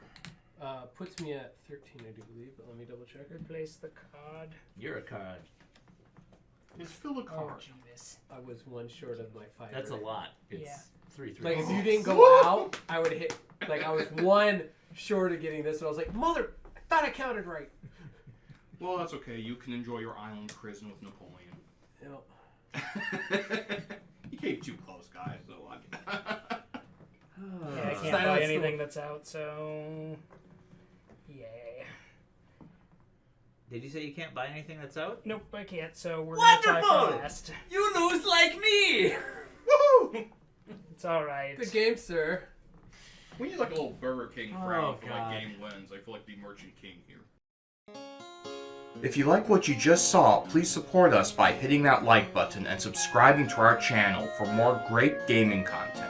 B: Puts me at 13, I do believe, but let me double check it.
C: Replace the card.
D: You're a card.
A: It's fill a
C: Oh,
A: card.
C: Jeebus.
B: I was 1 short of my 5.
D: That's a lot. It's
C: Yeah.
D: 3 3.
B: Like, if you didn't go out, I would hit. Like, I was 1 short of getting this, and I was like, mother, I thought I counted right.
A: Well, that's okay. You can enjoy your island prison with Napoleon.
B: Yep.
A: You came too close, guys. So
C: Yeah, I can't
B: Silence
C: buy
B: the-
C: anything that's out, so. Yay.
D: Did you say you can't buy anything that's out?
C: Nope, I can't, so we're gonna tie
D: Wonderful!
C: for last.
D: You lose like me!
A: Woohoo!
C: It's alright.
B: Good game, sir.
A: We need like a little Burger King
D: Oh,
A: crown for
D: God.
A: like game wins. I feel like the Merchant King here. If you like what you just saw, please support us by hitting that like button and subscribing to our channel for more great gaming content.